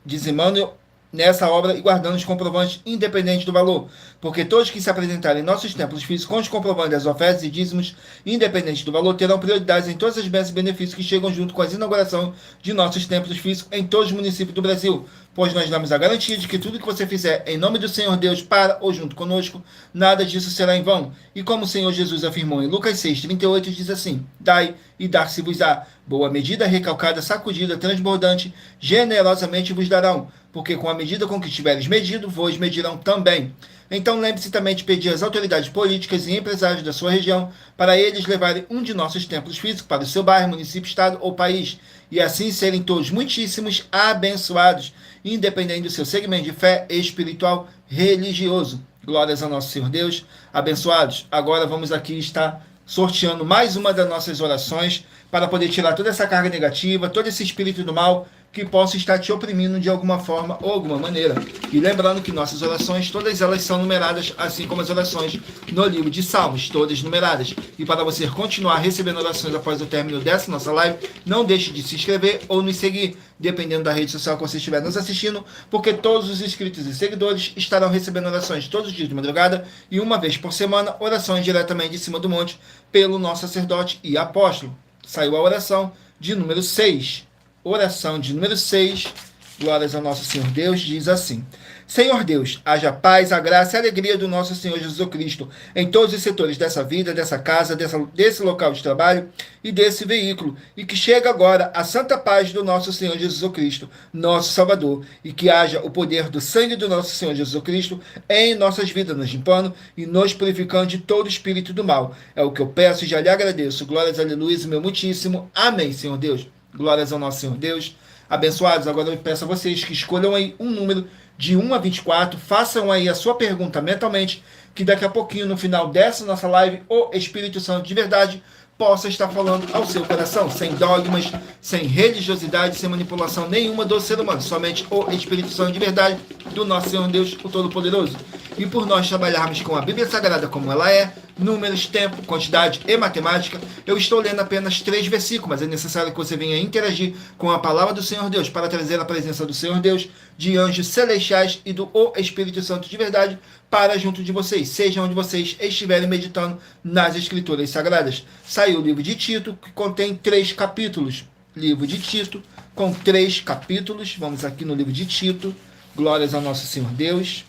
dizimando nessa obra e guardando os comprovantes independente do valor, porque todos que se apresentarem em nossos templos físicos com os comprovantes das ofertas e dízimos independente do valor terão prioridades em todas as bênçãos e benefícios que chegam junto com a inauguração de nossos templos físicos em todos os municípios do Brasil, pois nós damos a garantia de que tudo que você fizer em nome do Senhor Deus para ou junto conosco, nada disso será em vão. E como o Senhor Jesus afirmou em Lucas 6:38, diz assim: dai e dar-se-vos-á, boa medida, recalcada, sacudida, transbordante, generosamente vos darão, porque com a medida com que tiveres medido, vos medirão também. Então lembre-se também de pedir às autoridades políticas e empresários da sua região para eles levarem um de nossos templos físicos para o seu bairro, município, estado ou país, e assim serem todos muitíssimos abençoados, independente do seu segmento de fé espiritual religioso. Glórias ao nosso Senhor Deus. Abençoados. Agora vamos aqui estar sorteando mais uma das nossas orações para poder tirar toda essa carga negativa, todo esse espírito do mal que possa estar te oprimindo de alguma forma ou alguma maneira. E lembrando que nossas orações, todas elas são numeradas, assim como as orações no livro de Salmos, todas numeradas. E para você continuar recebendo orações após o término dessa nossa live, não deixe de se inscrever ou nos seguir, dependendo da rede social que você estiver nos assistindo, porque todos os inscritos e seguidores estarão recebendo orações todos os dias de madrugada e uma vez por semana, orações diretamente de cima do monte pelo nosso sacerdote e apóstolo. Saiu a oração de número 6. Oração de número 6, glórias ao nosso Senhor Deus, diz assim: Senhor Deus, haja paz, a graça e a alegria do nosso Senhor Jesus Cristo em todos os setores dessa vida, dessa casa, desse local de trabalho e desse veículo, e que chegue agora a santa paz do nosso Senhor Jesus Cristo, nosso Salvador, e que haja o poder do sangue do nosso Senhor Jesus Cristo em nossas vidas, nos limpando e nos purificando de todo espírito do mal. É o que eu peço e já lhe agradeço. Glórias, aleluia, meu muitíssimo. Amém, Senhor Deus. Glórias ao nosso Senhor Deus. Abençoados, agora eu peço a vocês que escolham aí um número de 1 a 24, façam aí a sua pergunta mentalmente, que daqui a pouquinho, no final dessa nossa live, o Espírito Santo de verdade possa estar falando ao seu coração, sem dogmas, sem religiosidade, sem manipulação nenhuma do ser humano, somente o Espírito Santo de verdade do nosso Senhor Deus, o Todo-Poderoso. E por nós trabalharmos com a Bíblia Sagrada como ela é, números, tempo, quantidade e matemática, eu estou lendo apenas 3 versículos, mas é necessário que você venha interagir com a palavra do Senhor Deus para trazer a presença do Senhor Deus, de anjos celestiais e do Espírito Santo de verdade para junto de vocês, seja onde vocês estiverem meditando nas Escrituras Sagradas. Saiu o livro de Tito, que contém 3 capítulos. Livro de Tito, com 3 capítulos. Vamos aqui no livro de Tito. Glórias ao nosso Senhor Deus.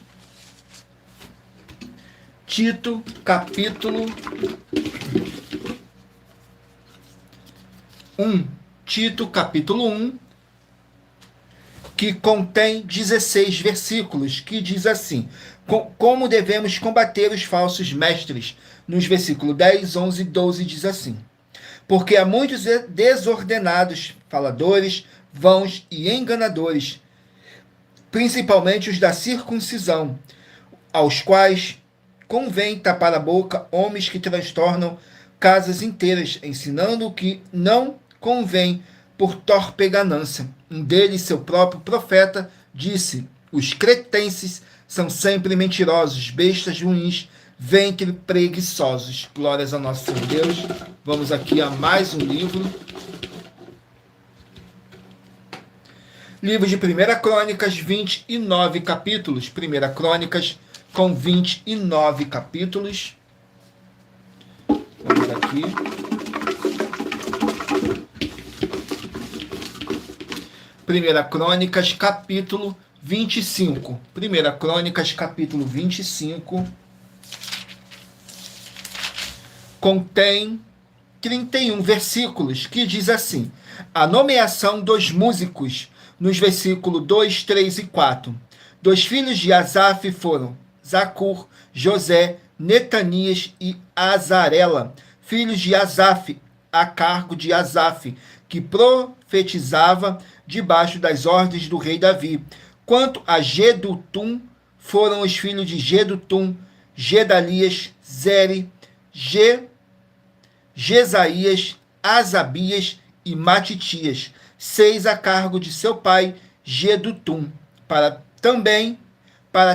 Tito, capítulo 1. Tito, capítulo 1, que contém 16 versículos, que diz assim: como devemos combater os falsos mestres. Nos versículos 10, 11 e 12 diz assim: porque há muitos desordenados, faladores, vãos e enganadores, principalmente os da circuncisão, aos quais convém tapar a boca homens que transtornam casas inteiras, ensinando o que não convém, por torpe ganância. Um deles, seu próprio profeta, disse: os cretenses são sempre mentirosos, bestas ruins, ventre preguiçosos. Glórias ao nosso Senhor Deus. Vamos aqui a mais um livro. Livro de 1 Crônicas, 29 capítulos. 1 Crônicas com 29 capítulos. Vamos aqui. Primeira Crônicas, capítulo 25. Primeira Crônicas, capítulo 25. Contém 31 versículos, que diz assim: a nomeação dos músicos, nos versículos 2, 3 e 4. Dos filhos de Asaf foram Zacur, José, Netanias e Azarela, filhos de Asaf, a cargo de Asaf, que profetizava debaixo das ordens do rei Davi. Quanto a Gedutum, foram os filhos de Gedutum, Gedalias, Zeri, Jesaías, Asabias e Matitias, 6 a cargo de seu pai Gedutum, para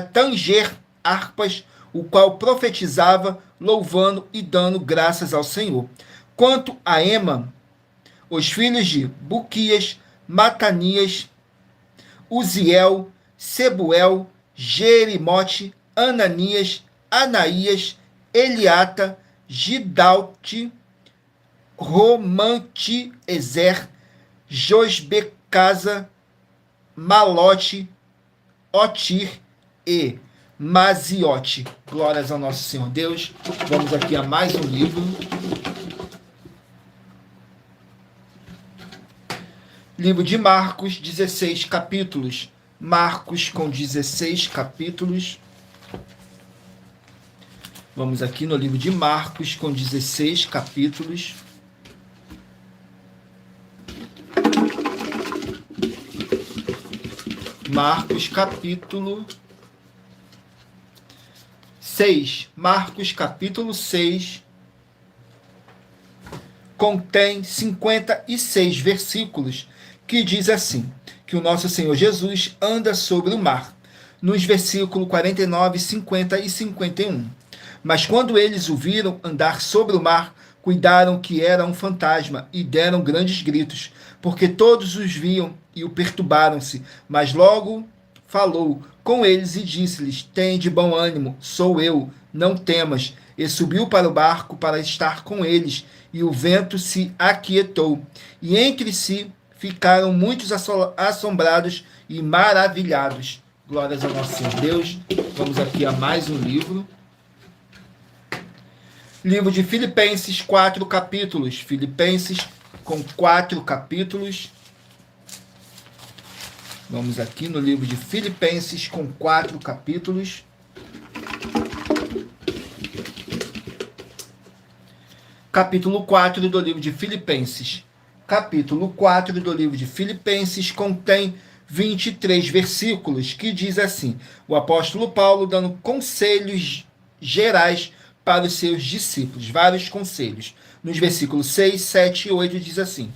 tanger harpas, o qual profetizava, louvando e dando graças ao Senhor. Quanto a Emã, os filhos de Buquias, Matanias, Uziel, Sebuel, Jerimote, Ananias, Anaías, Eliata, Gidalte, Romante-Ezer, Josbecasa, Malote, Otir e Maziote. Glórias ao nosso Senhor Deus. Vamos aqui a mais um livro. Livro de Marcos, 16 capítulos. Marcos com 16 capítulos. Vamos aqui no livro de Marcos com 16 capítulos. Marcos capítulo 6. Marcos capítulo 6 contém 56 versículos, que diz assim, que o nosso Senhor Jesus anda sobre o mar, nos versículos 49, 50 e 51. Mas quando eles o viram andar sobre o mar, cuidaram que era um fantasma e deram grandes gritos, porque todos os viam e o perturbaram-se. Mas logo falou com eles e disse-lhes: tende bom ânimo, sou eu, não temas. E subiu para o barco para estar com eles, e o vento se aquietou. E entre si ficaram muitos assombrados e maravilhados. Glórias ao nosso Senhor Deus. Vamos aqui a mais um livro. Livro de Filipenses, 4 capítulos. Filipenses com 4 capítulos. Vamos aqui no livro de Filipenses com 4 capítulos. Capítulo 4 do livro de Filipenses. Capítulo 4 do livro de Filipenses contém 23 versículos, que diz assim: o apóstolo Paulo dando conselhos gerais para os seus discípulos, vários conselhos. Nos versículos 6, 7 e 8 diz assim: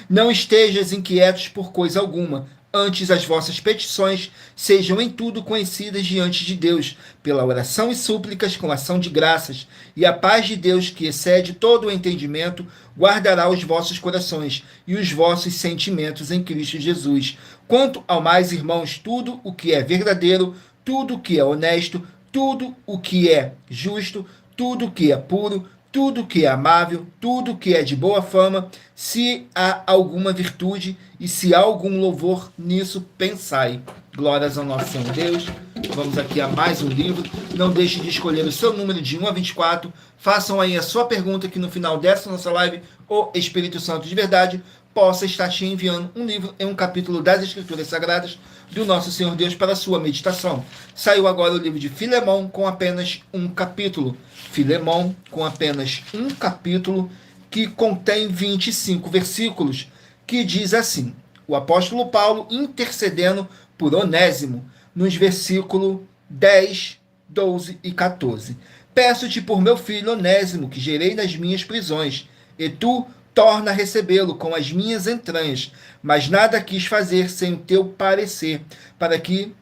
não estejas inquietos por coisa alguma, antes as vossas petições sejam em tudo conhecidas diante de Deus, pela oração e súplicas com ação de graças, e a paz de Deus, que excede todo o entendimento, guardará os vossos corações e os vossos sentimentos em Cristo Jesus. Quanto ao mais, irmãos, tudo o que é verdadeiro, tudo o que é honesto, tudo o que é justo, tudo o que é puro, tudo o que é amável, tudo o que é de boa fama, se há alguma virtude e se há algum louvor, nisso pensai. Glórias ao nosso Senhor Deus. Vamos aqui a mais um livro. Não deixe de escolher o seu número de 1 a 24. Façam aí a sua pergunta, que no final dessa nossa live, o Espírito Santo de verdade possa estar te enviando um livro em um capítulo das Escrituras Sagradas do nosso Senhor Deus para a sua meditação. Saiu agora o livro de Filemão com apenas um capítulo. Filemão com apenas um capítulo, que contém 25 versículos, que diz assim: o apóstolo Paulo intercedendo por Onésimo, nos versículos 10, 12 e 14. Peço-te por meu filho Onésimo, que gerei nas minhas prisões, e tu torna a recebê-lo com as minhas entranhas, mas nada quis fazer sem o teu parecer, para que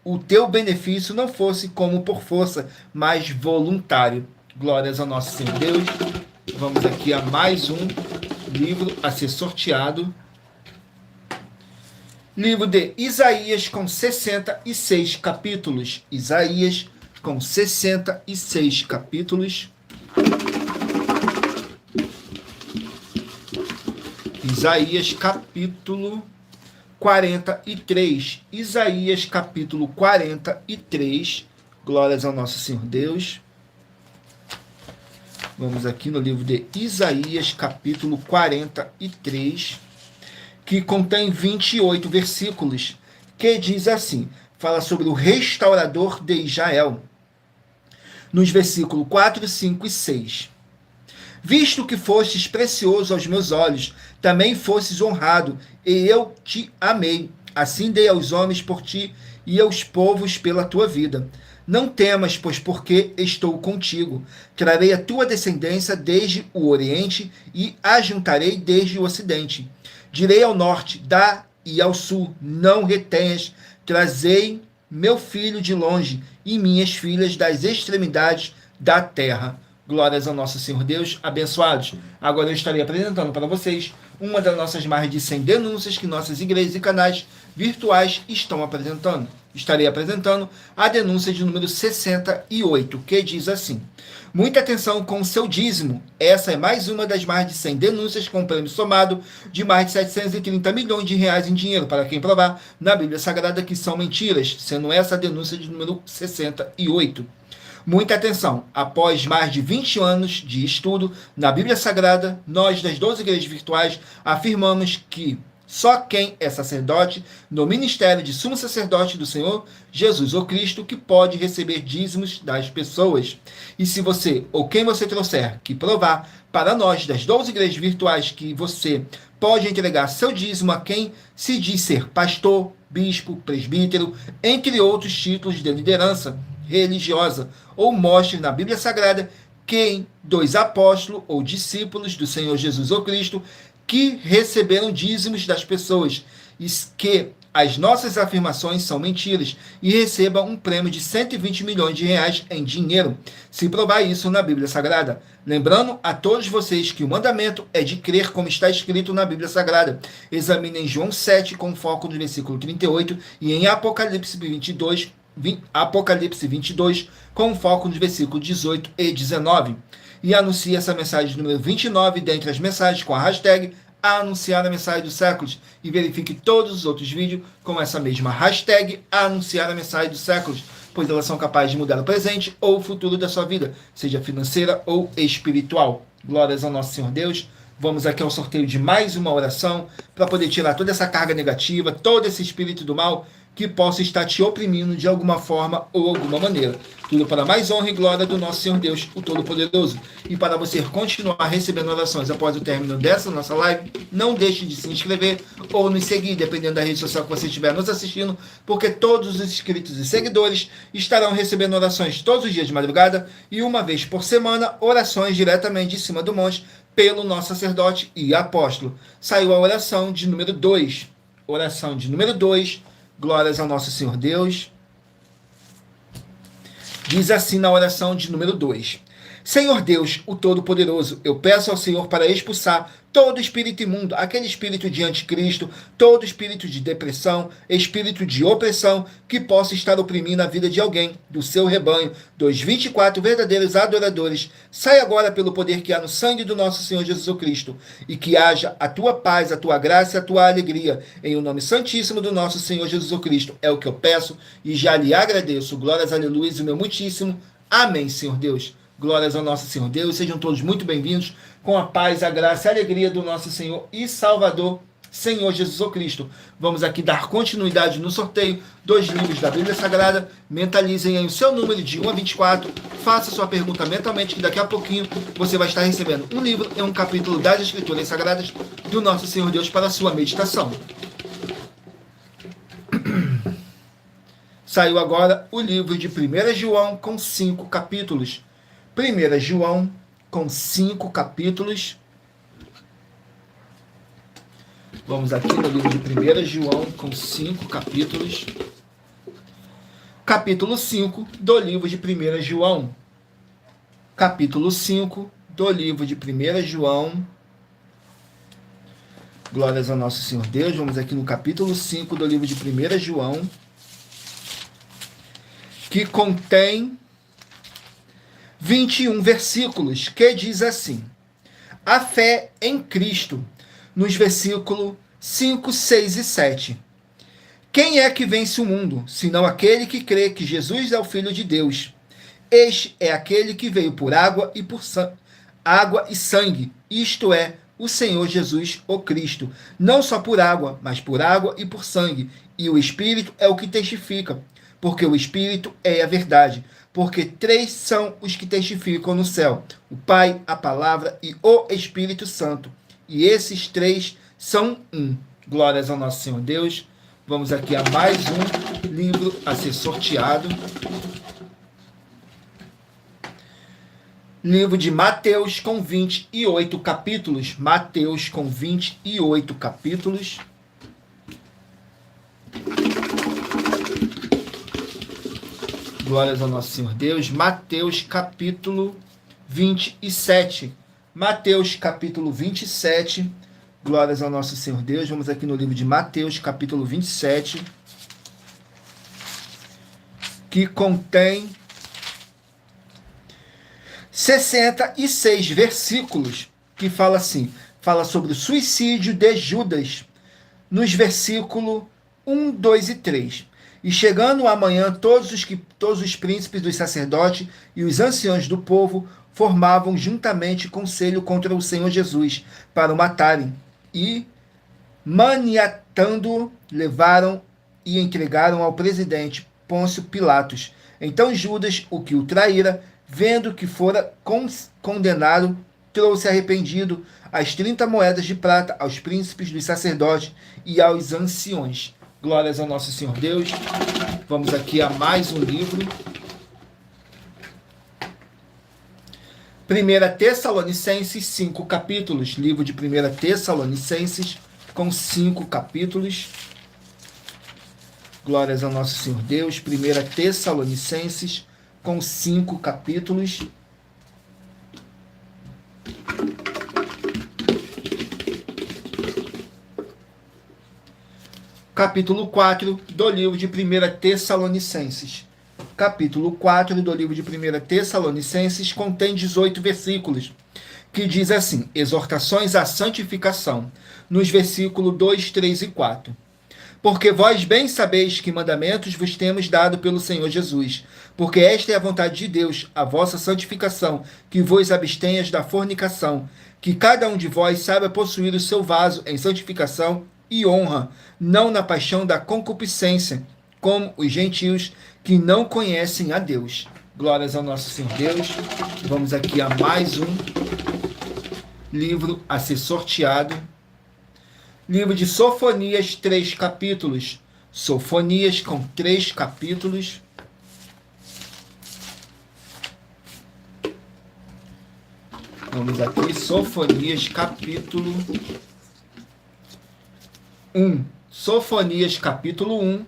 o teu benefício não fosse como por força, mas voluntário. Glórias ao nosso Senhor Deus. Vamos aqui a mais um livro a ser sorteado. Livro de Isaías, com 66 capítulos. Isaías, com 66 capítulos. Isaías, capítulo 43. Isaías, capítulo 43. Glórias ao nosso Senhor Deus. Vamos aqui no livro de Isaías, capítulo 43, que contém 28 versículos, que diz assim, fala sobre o restaurador de Israel. Nos versículos 4, 5 e 6. Visto que fostes precioso aos meus olhos, também fostes honrado, e eu te amei. Assim dei aos homens por ti, e aos povos pela tua vida. Não temas, pois porque estou contigo. Trarei a tua descendência desde o oriente, e a juntarei desde o ocidente. Direi ao norte, dá, e ao sul, não retenhas. Trazei meu filho de longe, e minhas filhas das extremidades da terra. Glórias ao nosso Senhor Deus, abençoados. Agora eu estarei apresentando para vocês uma das nossas mais de 100 denúncias que nossas igrejas e canais virtuais estão apresentando. Estarei apresentando a denúncia de número 68, que diz assim: muita atenção com o seu dízimo. Essa é mais uma das mais de 100 denúncias com um prêmio somado de mais de 730 milhões de reais em dinheiro, para quem provar na Bíblia Sagrada que são mentiras, sendo essa a denúncia de número 68. Muita atenção, após mais de 20 anos de estudo na Bíblia Sagrada, nós das 12 igrejas virtuais afirmamos que só quem é sacerdote no ministério de sumo sacerdote do Senhor Jesus ou Cristo que pode receber dízimos das pessoas. E se você ou quem você trouxer que provar para nós das 12 igrejas virtuais que você pode entregar seu dízimo a quem se diz ser pastor, bispo, presbítero, entre outros títulos de liderança religiosa, ou mostre na Bíblia Sagrada quem dos apóstolos ou discípulos do Senhor Jesus ou Cristo que receberam dízimos das pessoas, e que as nossas afirmações são mentiras, e receba um prêmio de 120 milhões de reais em dinheiro, se provar isso na Bíblia Sagrada. Lembrando a todos vocês que o mandamento é de crer como está escrito na Bíblia Sagrada. Examinem João 7 com foco no versículo 38 e em Apocalipse 22, com foco nos versículos 18 e 19. E anuncie essa mensagem número 29 dentre as mensagens com a hashtag anunciar a mensagem dos séculos. E verifique todos os outros vídeos com essa mesma hashtag anunciar a mensagem dos séculos, pois elas são capazes de mudar o presente ou o futuro da sua vida, seja financeira ou espiritual. Glórias ao nosso Senhor Deus. Vamos aqui ao sorteio de mais uma oração para poder tirar toda essa carga negativa, todo esse espírito do mal que possa estar te oprimindo de alguma forma ou alguma maneira. Tudo para mais honra e glória do nosso Senhor Deus, o Todo-Poderoso. E para você continuar recebendo orações após o término dessa nossa live, não deixe de se inscrever ou nos seguir, dependendo da rede social que você estiver nos assistindo, porque todos os inscritos e seguidores estarão recebendo orações todos os dias de madrugada e uma vez por semana, orações diretamente de cima do monte pelo nosso sacerdote e apóstolo. Saiu a oração de número 2. Oração de número 2. Glórias ao nosso Senhor Deus. Diz assim na oração de número 2. Senhor Deus, o Todo-Poderoso, eu peço ao Senhor para expulsar todo espírito imundo, aquele espírito de anticristo, todo espírito de depressão, espírito de opressão, que possa estar oprimindo a vida de alguém, do seu rebanho, dos 24 verdadeiros adoradores. Sai agora pelo poder que há no sangue do nosso Senhor Jesus Cristo, e que haja a tua paz, a tua graça e a tua alegria, em o nome santíssimo do nosso Senhor Jesus Cristo. É o que eu peço e já lhe agradeço. Glórias, aleluia, e meu muitíssimo. Amém, Senhor Deus. Glórias ao nosso Senhor Deus. Sejam todos muito bem-vindos com a paz, a graça e a alegria do nosso Senhor e Salvador, Senhor Jesus Cristo. Vamos aqui dar continuidade no sorteio dos livros da Bíblia Sagrada. Mentalizem aí o seu número de 1 a 24. Faça sua pergunta mentalmente, que daqui a pouquinho você vai estar recebendo um livro e um capítulo das Escrituras Sagradas do nosso Senhor Deus para a sua meditação. Saiu agora o livro de 1 João com 5 capítulos. 1 João, com 5 capítulos. Vamos aqui no livro de 1 João, com 5 capítulos. Capítulo 5 do livro de 1 João. Capítulo 5 do livro de 1 João. Glórias ao nosso Senhor Deus. Vamos aqui no capítulo 5 do livro de 1 João, que contém 21 versículos, que diz assim: a fé em Cristo, nos versículos 5, 6 e 7. Quem é que vence o mundo, senão aquele que crê que Jesus é o Filho de Deus? Este é aquele que veio por água e sangue, isto é, o Senhor Jesus, o Cristo. Não só por água, mas por água e por sangue. E o Espírito é o que testifica, porque o Espírito é a verdade. Porque 3 são os que testificam no céu: o Pai, a Palavra e o Espírito Santo. E esses 3 são um. Glórias ao nosso Senhor Deus. Vamos aqui a mais um livro a ser sorteado. Livro de Mateus, com 28 capítulos. Mateus, com 28 capítulos. Glórias ao nosso Senhor Deus. Mateus, capítulo 27. Mateus, capítulo 27. Glórias ao nosso Senhor Deus. Vamos aqui no livro de Mateus, capítulo 27, que contém 66 versículos, que fala assim, fala sobre o suicídio de Judas, nos versículos 1, 2 e 3. E chegando amanhã, todos os príncipes dos sacerdotes e os anciãos do povo formavam juntamente conselho contra o Senhor Jesus, para o matarem. E, maniatando, levaram e entregaram ao presidente Pôncio Pilatos. Então Judas, o que o traíra, vendo que fora condenado, trouxe arrependido as 30 moedas de prata aos príncipes dos sacerdotes e aos anciões. Glórias ao nosso Senhor Deus. Vamos aqui a mais um livro. 1 Tessalonicenses, 5 capítulos. Livro de 1 Tessalonicenses, com 5 capítulos. Glórias ao nosso Senhor Deus. 1 Tessalonicenses, com 5 capítulos. Capítulo 4 do livro de 1 Tessalonicenses. Capítulo 4 do livro de 1 Tessalonicenses contém 18 versículos, que diz assim: exortações à santificação, nos versículos 2, 3 e 4. Porque vós bem sabeis que mandamentos vos temos dado pelo Senhor Jesus, porque esta é a vontade de Deus, a vossa santificação, que vos abstenhas da fornicação, que cada um de vós saiba possuir o seu vaso em santificação e honra, não na paixão da concupiscência, como os gentios que não conhecem a Deus. Glórias ao nosso Senhor Deus. Vamos aqui a mais um livro a ser sorteado. Livro de Sofonias, 3 capítulos. Sofonias, com 3 capítulos. Vamos aqui, Sofonias, capítulo 1. Sofonias, capítulo 1.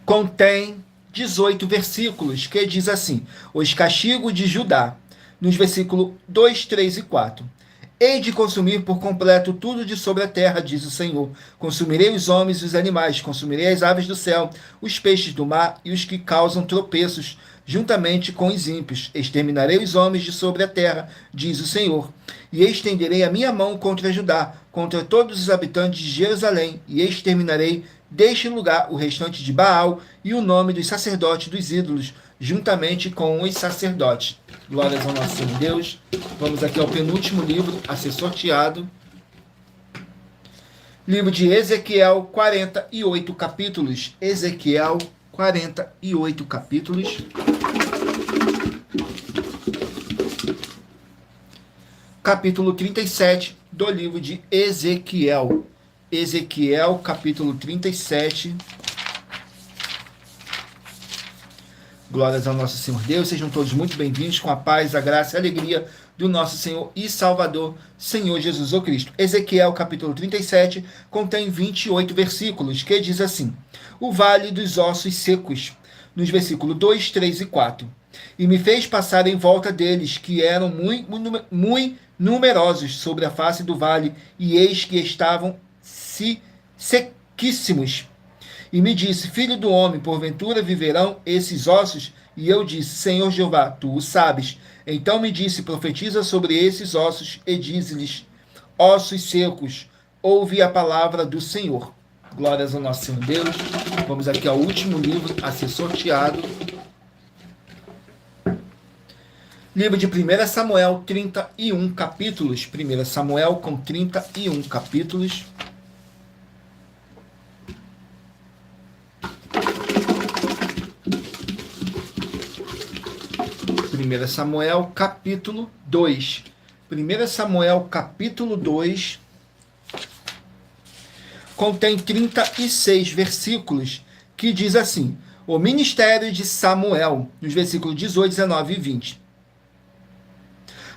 Contém 18 versículos, que diz assim: os castigos de Judá, nos versículos 2, 3 e 4. Hei de consumir por completo tudo de sobre a terra, diz o Senhor. Consumirei os homens e os animais, consumirei as aves do céu, os peixes do mar e os que causam tropeços, juntamente com os ímpios. Exterminarei os homens de sobre a terra, diz o Senhor. E estenderei a minha mão contra Judá, contra todos os habitantes de Jerusalém, e exterminarei deste lugar o restante de Baal e o nome dos sacerdotes dos ídolos, juntamente com os sacerdotes. Glórias ao nosso Senhor Deus. Vamos aqui ao penúltimo livro a ser sorteado. Livro de Ezequiel, 48 capítulos. Ezequiel, 48 capítulos. Capítulo 37 do livro de Ezequiel. Ezequiel, capítulo 37. Glórias ao nosso Senhor Deus. Sejam todos muito bem-vindos, com a paz, a graça e a alegria do nosso Senhor e Salvador, Senhor Jesus o Cristo. Ezequiel, capítulo 37, contém 28 versículos, que diz assim: o vale dos ossos secos, nos versículos 2, 3 e 4. E me fez passar em volta deles, que eram muito numerosos sobre a face do vale, e eis que estavam sequíssimos. E me disse: filho do homem, porventura viverão esses ossos? E eu disse: Senhor Jeová, tu o sabes. Então me disse: profetiza sobre esses ossos e dize-lhes: ossos secos, ouve a palavra do Senhor. Glórias ao nosso Senhor Deus. Vamos aqui ao último livro a ser sorteado. Livro de 1 Samuel, 31 capítulos. 1 Samuel com 31 capítulos. 1 Samuel, capítulo 2. 1 Samuel, capítulo 2, contém 36 versículos, que diz assim: o ministério de Samuel, nos versículos 18, 19 e 20.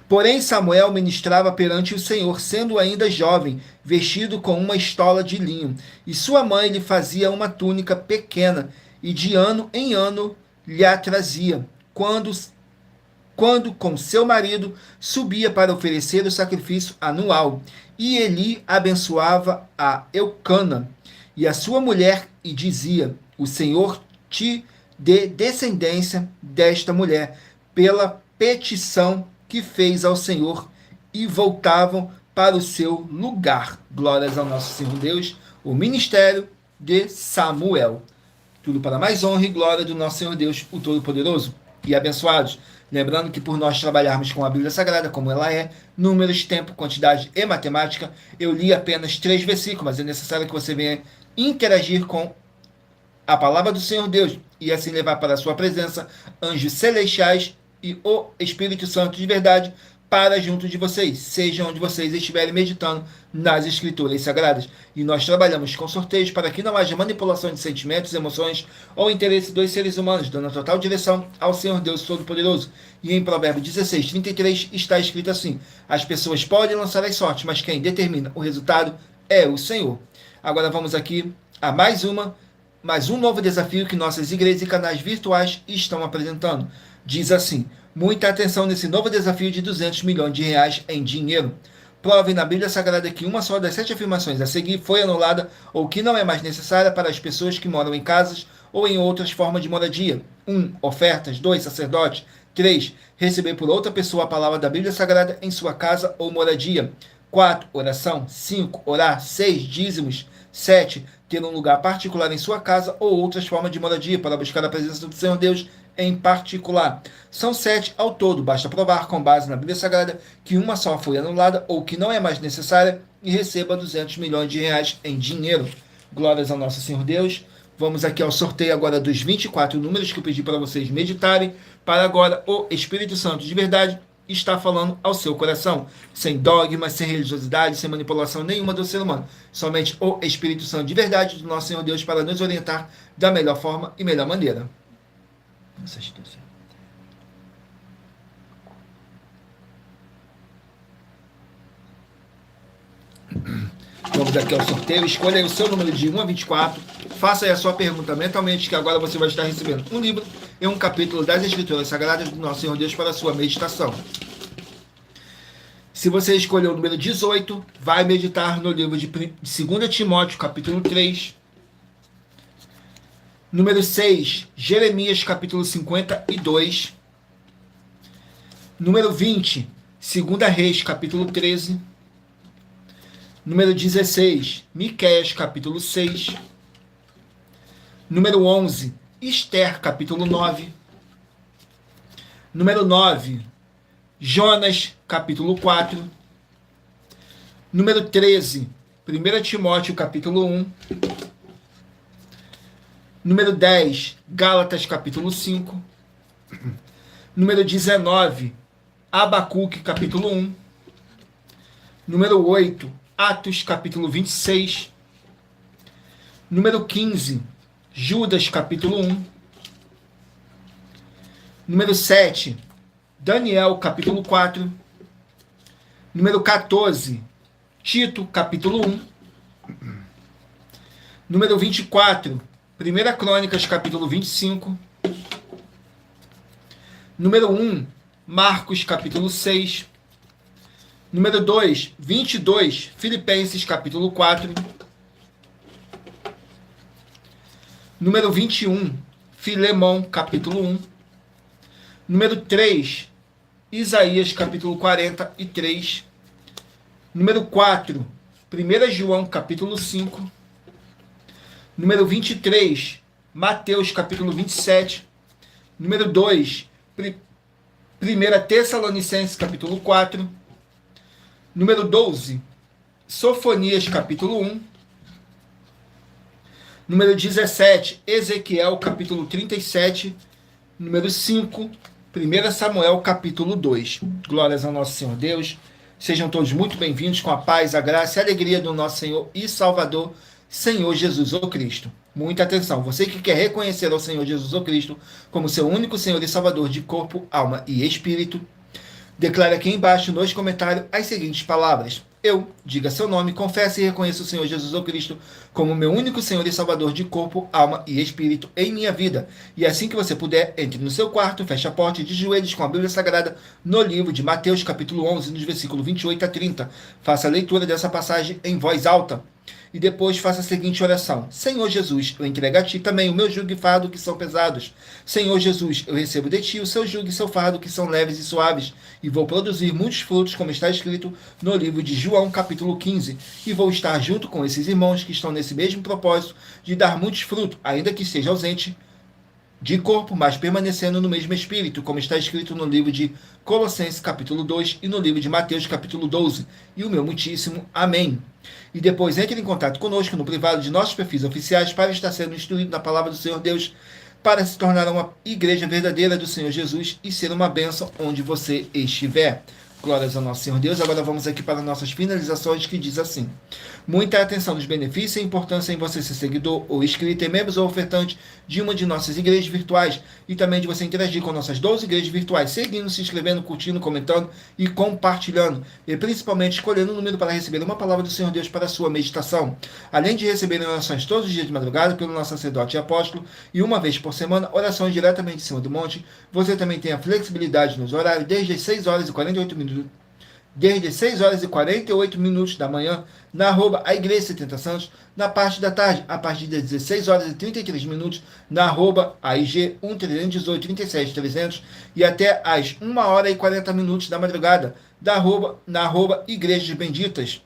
Porém, Samuel ministrava perante o Senhor, sendo ainda jovem, vestido com uma estola de linho, e sua mãe lhe fazia uma túnica pequena, e de ano em ano lhe a trazia, quando com seu marido subia para oferecer o sacrifício anual. E Eli abençoava a Eucana e a sua mulher, e dizia: o Senhor te dê descendência desta mulher, pela petição que fez ao Senhor. E voltavam para o seu lugar. Glórias ao nosso Senhor Deus. O ministério de Samuel. Tudo para mais honra e glória do nosso Senhor Deus, o Todo-Poderoso. E abençoados. Lembrando que por nós trabalharmos com a Bíblia Sagrada, como ela é, números, tempo, quantidade e matemática, eu li apenas 3 versículos, mas é necessário que você venha interagir com a palavra do Senhor Deus e assim levar para a sua presença anjos celestiais e o Espírito Santo de verdade para junto de vocês, seja onde vocês estiverem meditando nas Escrituras Sagradas. E nós trabalhamos com sorteios para que não haja manipulação de sentimentos, emoções ou interesse dos seres humanos, dando total direção ao Senhor Deus Todo-Poderoso. E em Provérbios 16, 33 está escrito assim: as pessoas podem lançar as sortes, mas quem determina o resultado é o Senhor. Agora vamos aqui a mais um novo desafio que nossas igrejas e canais virtuais estão apresentando. Diz assim: muita atenção nesse novo desafio de 200 milhões de reais em dinheiro. Prove na Bíblia Sagrada que uma só das 7 afirmações a seguir foi anulada ou que não é mais necessária para as pessoas que moram em casas ou em outras formas de moradia. 1. Ofertas. 2. Sacerdote. 3. Receber por outra pessoa a palavra da Bíblia Sagrada em sua casa ou moradia. 4. Oração. 5. Orar. 6. Dízimos. 7. Ter um lugar particular em sua casa ou outras formas de moradia para buscar a presença do Senhor Deus em particular. São 7 ao todo. Basta provar, com base na Bíblia Sagrada, que uma só foi anulada ou que não é mais necessária e receba 200 milhões de reais em dinheiro. Glórias ao nosso Senhor Deus. Vamos aqui ao sorteio agora dos 24 números que eu pedi para vocês meditarem, para agora o Espírito Santo de verdade está falando ao seu coração, sem dogmas, sem religiosidade, sem manipulação nenhuma do ser humano. Somente o Espírito Santo de verdade do nosso Senhor Deus para nos orientar da melhor forma e melhor maneira. Vamos aqui ao sorteio. Escolha aí o seu número de 1 a 24. Faça aí a sua pergunta mentalmente, que agora você vai estar recebendo um livro e um capítulo das Escrituras Sagradas do nosso Senhor Deus para a sua meditação. Se você escolher o número 18, vai meditar no livro de 2 Timóteo, capítulo 3. Número 6, Jeremias, capítulo 52. Número 20, 2 Reis, capítulo 13. Número 16, Miqueias, capítulo 6. Número 11, Esther, capítulo 9. Número 9, Jonas, capítulo 4. Número 13, 1 Timóteo, capítulo 1. Número 10, Gálatas, capítulo 5. Número 19, Abacuque, capítulo 1. Número 8, Atos, capítulo 26. Número 15, Judas, capítulo 1. Número 7, Daniel, capítulo 4. Número 14, Tito, capítulo 1. Número 24, 1 Crônicas, capítulo 25. Número 1, Marcos, capítulo 6. Número 2, 22, Filipenses, capítulo 4. Número 21, Filemão, capítulo 1. Número 3, Isaías, capítulo 43. Número 4, 1 João, capítulo 5. Número 23, Mateus, capítulo 27. Número 2, 1 Tessalonicenses, capítulo 4. Número 12, Sofonias, capítulo 1. Número 17, Ezequiel, capítulo 37. Número 5, 1 Samuel, capítulo 2. Glórias ao nosso Senhor Deus. Sejam todos muito bem-vindos com a paz, a graça e a alegria do nosso Senhor e Salvador, Senhor Jesus o Cristo. Muita atenção, você que quer reconhecer ao Senhor Jesus o Cristo como seu único Senhor e Salvador de corpo, alma e espírito, declare aqui embaixo nos comentários as seguintes palavras. Eu, diga seu nome, confesse e reconheça o Senhor Jesus o Cristo como meu único Senhor e Salvador de corpo, alma e espírito em minha vida. E assim que você puder, entre no seu quarto, feche a porta e de joelhos com a Bíblia Sagrada no livro de Mateus, capítulo 11, nos versículos 28 a 30. Faça a leitura dessa passagem em voz alta. E depois faça a seguinte oração. Senhor Jesus, eu entrego a ti também o meu jugo e fardo que são pesados. Senhor Jesus, eu recebo de ti o seu jugo e seu fardo que são leves e suaves. E vou produzir muitos frutos, como está escrito no livro de João, capítulo 15. E vou estar junto com esses irmãos que estão nesse mesmo propósito de dar muitos frutos, ainda que esteja ausente de corpo, mas permanecendo no mesmo espírito, como está escrito no livro de Colossenses, capítulo 2, e no livro de Mateus, capítulo 12. E o meu muitíssimo amém. E depois entre em contato conosco no privado de nossos perfis oficiais para estar sendo instruído na palavra do Senhor Deus, para se tornar uma igreja verdadeira do Senhor Jesus e ser uma bênção onde você estiver. Glórias ao nosso Senhor Deus. Agora vamos aqui para nossas finalizações, que diz assim. Muita atenção nos benefícios e importância em você ser seguidor ou inscrito em membros ou ofertante de uma de nossas igrejas virtuais e também de você interagir com nossas 12 igrejas virtuais, seguindo, se inscrevendo, curtindo, comentando e compartilhando. E principalmente escolhendo um número para receber uma palavra do Senhor Deus para a sua meditação. Além de receber orações todos os dias de madrugada pelo nosso sacerdote e apóstolo e uma vez por semana, orações diretamente em cima do monte, você também tem a flexibilidade nos horários desde as 6 horas e 48 minutos. Desde 6 horas e 48 minutos da manhã, na @ a Igreja 70 Santos, na parte da tarde, a partir das 16 horas e 33 minutos, na @ a IG 1318 37 300 e até às 1 hora e 40 minutos da madrugada, na @ Igrejas Benditas.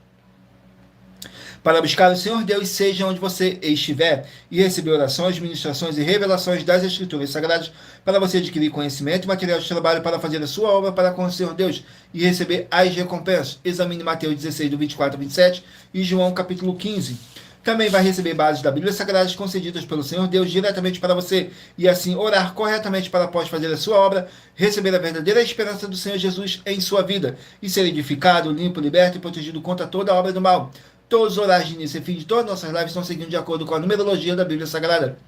Para buscar o Senhor Deus, seja onde você estiver, e receber orações, ministrações e revelações das Escrituras Sagradas, para você adquirir conhecimento e material de trabalho para fazer a sua obra para com o Senhor Deus, e receber as recompensas. Examine Mateus 16, do 24 ao 27, e João capítulo 15. Também vai receber bases da Bíblia Sagrada concedidas pelo Senhor Deus diretamente para você, e assim orar corretamente para após fazer a sua obra, receber a verdadeira esperança do Senhor Jesus em sua vida, e ser edificado, limpo, liberto e protegido contra toda a obra do mal. Todos os horários de início e fim de todas as nossas lives estão seguindo de acordo com a numerologia da Bíblia Sagrada.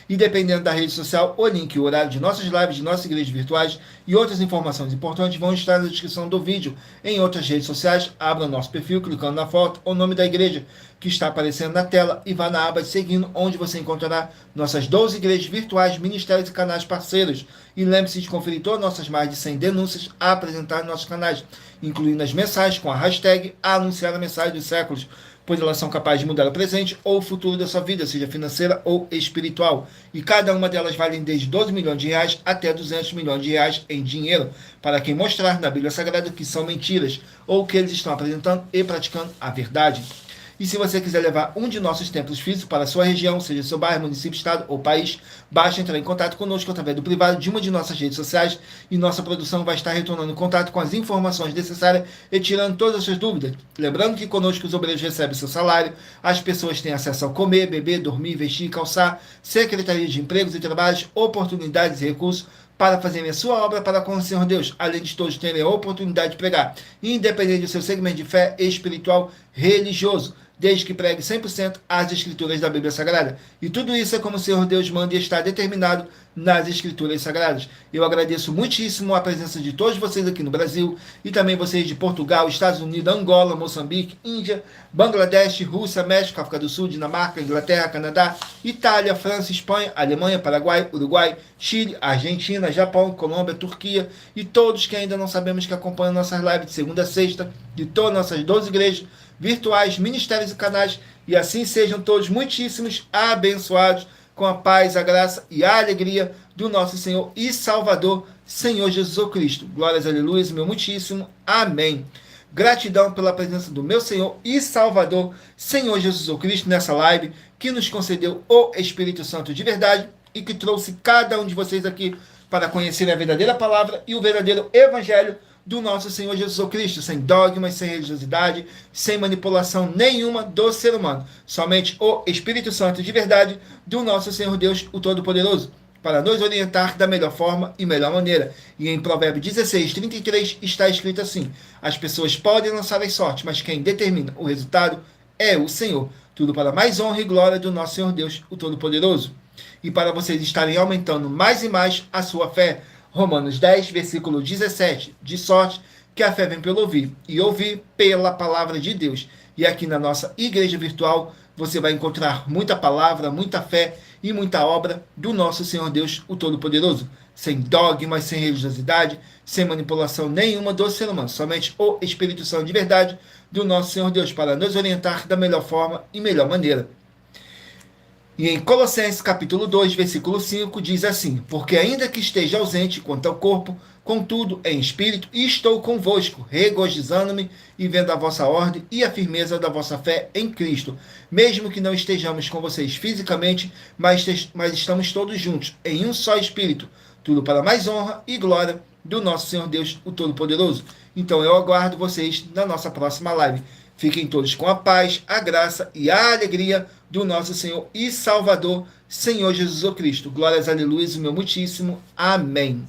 E dependendo da rede social, o link e o horário de nossas lives, de nossas igrejas virtuais e outras informações importantes vão estar na descrição do vídeo. Em outras redes sociais, abra o nosso perfil clicando na foto ou nome da igreja que está aparecendo na tela e vá na aba de seguindo, onde você encontrará nossas 12 igrejas virtuais, ministérios e canais parceiros. E lembre-se de conferir todas as nossas mais de 100 denúncias a apresentar nos nossos canais, incluindo as mensagens com a hashtag Anunciar a Mensagem dos Séculos, pois elas são capazes de mudar o presente ou o futuro da sua vida, seja financeira ou espiritual. E cada uma delas vale desde 12 milhões de reais até 200 milhões de reais em dinheiro, para quem mostrar na Bíblia Sagrada que são mentiras, ou que eles estão apresentando e praticando a verdade. E se você quiser levar um de nossos templos físicos para a sua região, seja seu bairro, município, estado ou país, basta entrar em contato conosco através do privado de uma de nossas redes sociais e nossa produção vai estar retornando em contato com as informações necessárias e tirando todas as suas dúvidas. Lembrando que conosco os obreiros recebem seu salário, as pessoas têm acesso ao comer, beber, dormir, vestir, calçar, Secretaria de Empregos e Trabalhos, oportunidades e recursos para fazerem a sua obra para com o Senhor Deus, além de todos terem a oportunidade de pregar, independente do seu segmento de fé espiritual religioso. desde que pregue 100% as escrituras da Bíblia Sagrada. E tudo isso é como o Senhor Deus manda e está determinado nas escrituras sagradas. Eu agradeço muitíssimo a presença de todos vocês aqui no Brasil e também vocês de Portugal, Estados Unidos, Angola, Moçambique, Índia, Bangladesh, Rússia, México, África do Sul, Dinamarca, Inglaterra, Canadá, Itália, França, Espanha, Alemanha, Paraguai, Uruguai, Chile, Argentina, Japão, Colômbia, Turquia e todos que ainda não sabemos que acompanham nossas lives de segunda a sexta, de todas nossas 12 igrejas virtuais, ministérios e canais, e assim sejam todos muitíssimos abençoados com a paz, a graça e a alegria do nosso Senhor e Salvador, Senhor Jesus Cristo. Glórias, aleluias, meu muitíssimo. Amém. Gratidão pela presença do meu Senhor e Salvador, Senhor Jesus Cristo, nessa live, que nos concedeu o Espírito Santo de verdade e que trouxe cada um de vocês aqui para conhecer a verdadeira palavra e o verdadeiro evangelho do nosso Senhor Jesus Cristo, sem dogmas, sem religiosidade, sem manipulação nenhuma do ser humano. Somente o Espírito Santo de verdade do nosso Senhor Deus, o Todo-Poderoso, para nos orientar da melhor forma e melhor maneira. E em Provérbios 16, 33 está escrito assim: as pessoas podem lançar as sortes, mas quem determina o resultado é o Senhor. Tudo para mais honra e glória do nosso Senhor Deus, o Todo-Poderoso. E para vocês estarem aumentando mais e mais a sua fé, Romanos 10, versículo 17, de sorte que a fé vem pelo ouvir, e ouvir pela palavra de Deus. E aqui na nossa igreja virtual, você vai encontrar muita palavra, muita fé e muita obra do nosso Senhor Deus, o Todo-Poderoso, sem dogmas, sem religiosidade, sem manipulação nenhuma do ser humano, somente o Espírito Santo de verdade do nosso Senhor Deus, para nos orientar da melhor forma e melhor maneira. E em Colossenses capítulo 2, versículo 5, diz assim: porque ainda que esteja ausente quanto ao corpo, contudo em espírito, estou convosco, regozijando-me e vendo a vossa ordem e a firmeza da vossa fé em Cristo, mesmo que não estejamos com vocês fisicamente, mas estamos todos juntos, em um só espírito, tudo para mais honra e glória do nosso Senhor Deus, o Todo-Poderoso. Então eu aguardo vocês na nossa próxima live. Fiquem todos com a paz, a graça e a alegria do nosso Senhor e Salvador, Senhor Jesus Cristo. Glórias, aleluia, meu muitíssimo. Amém.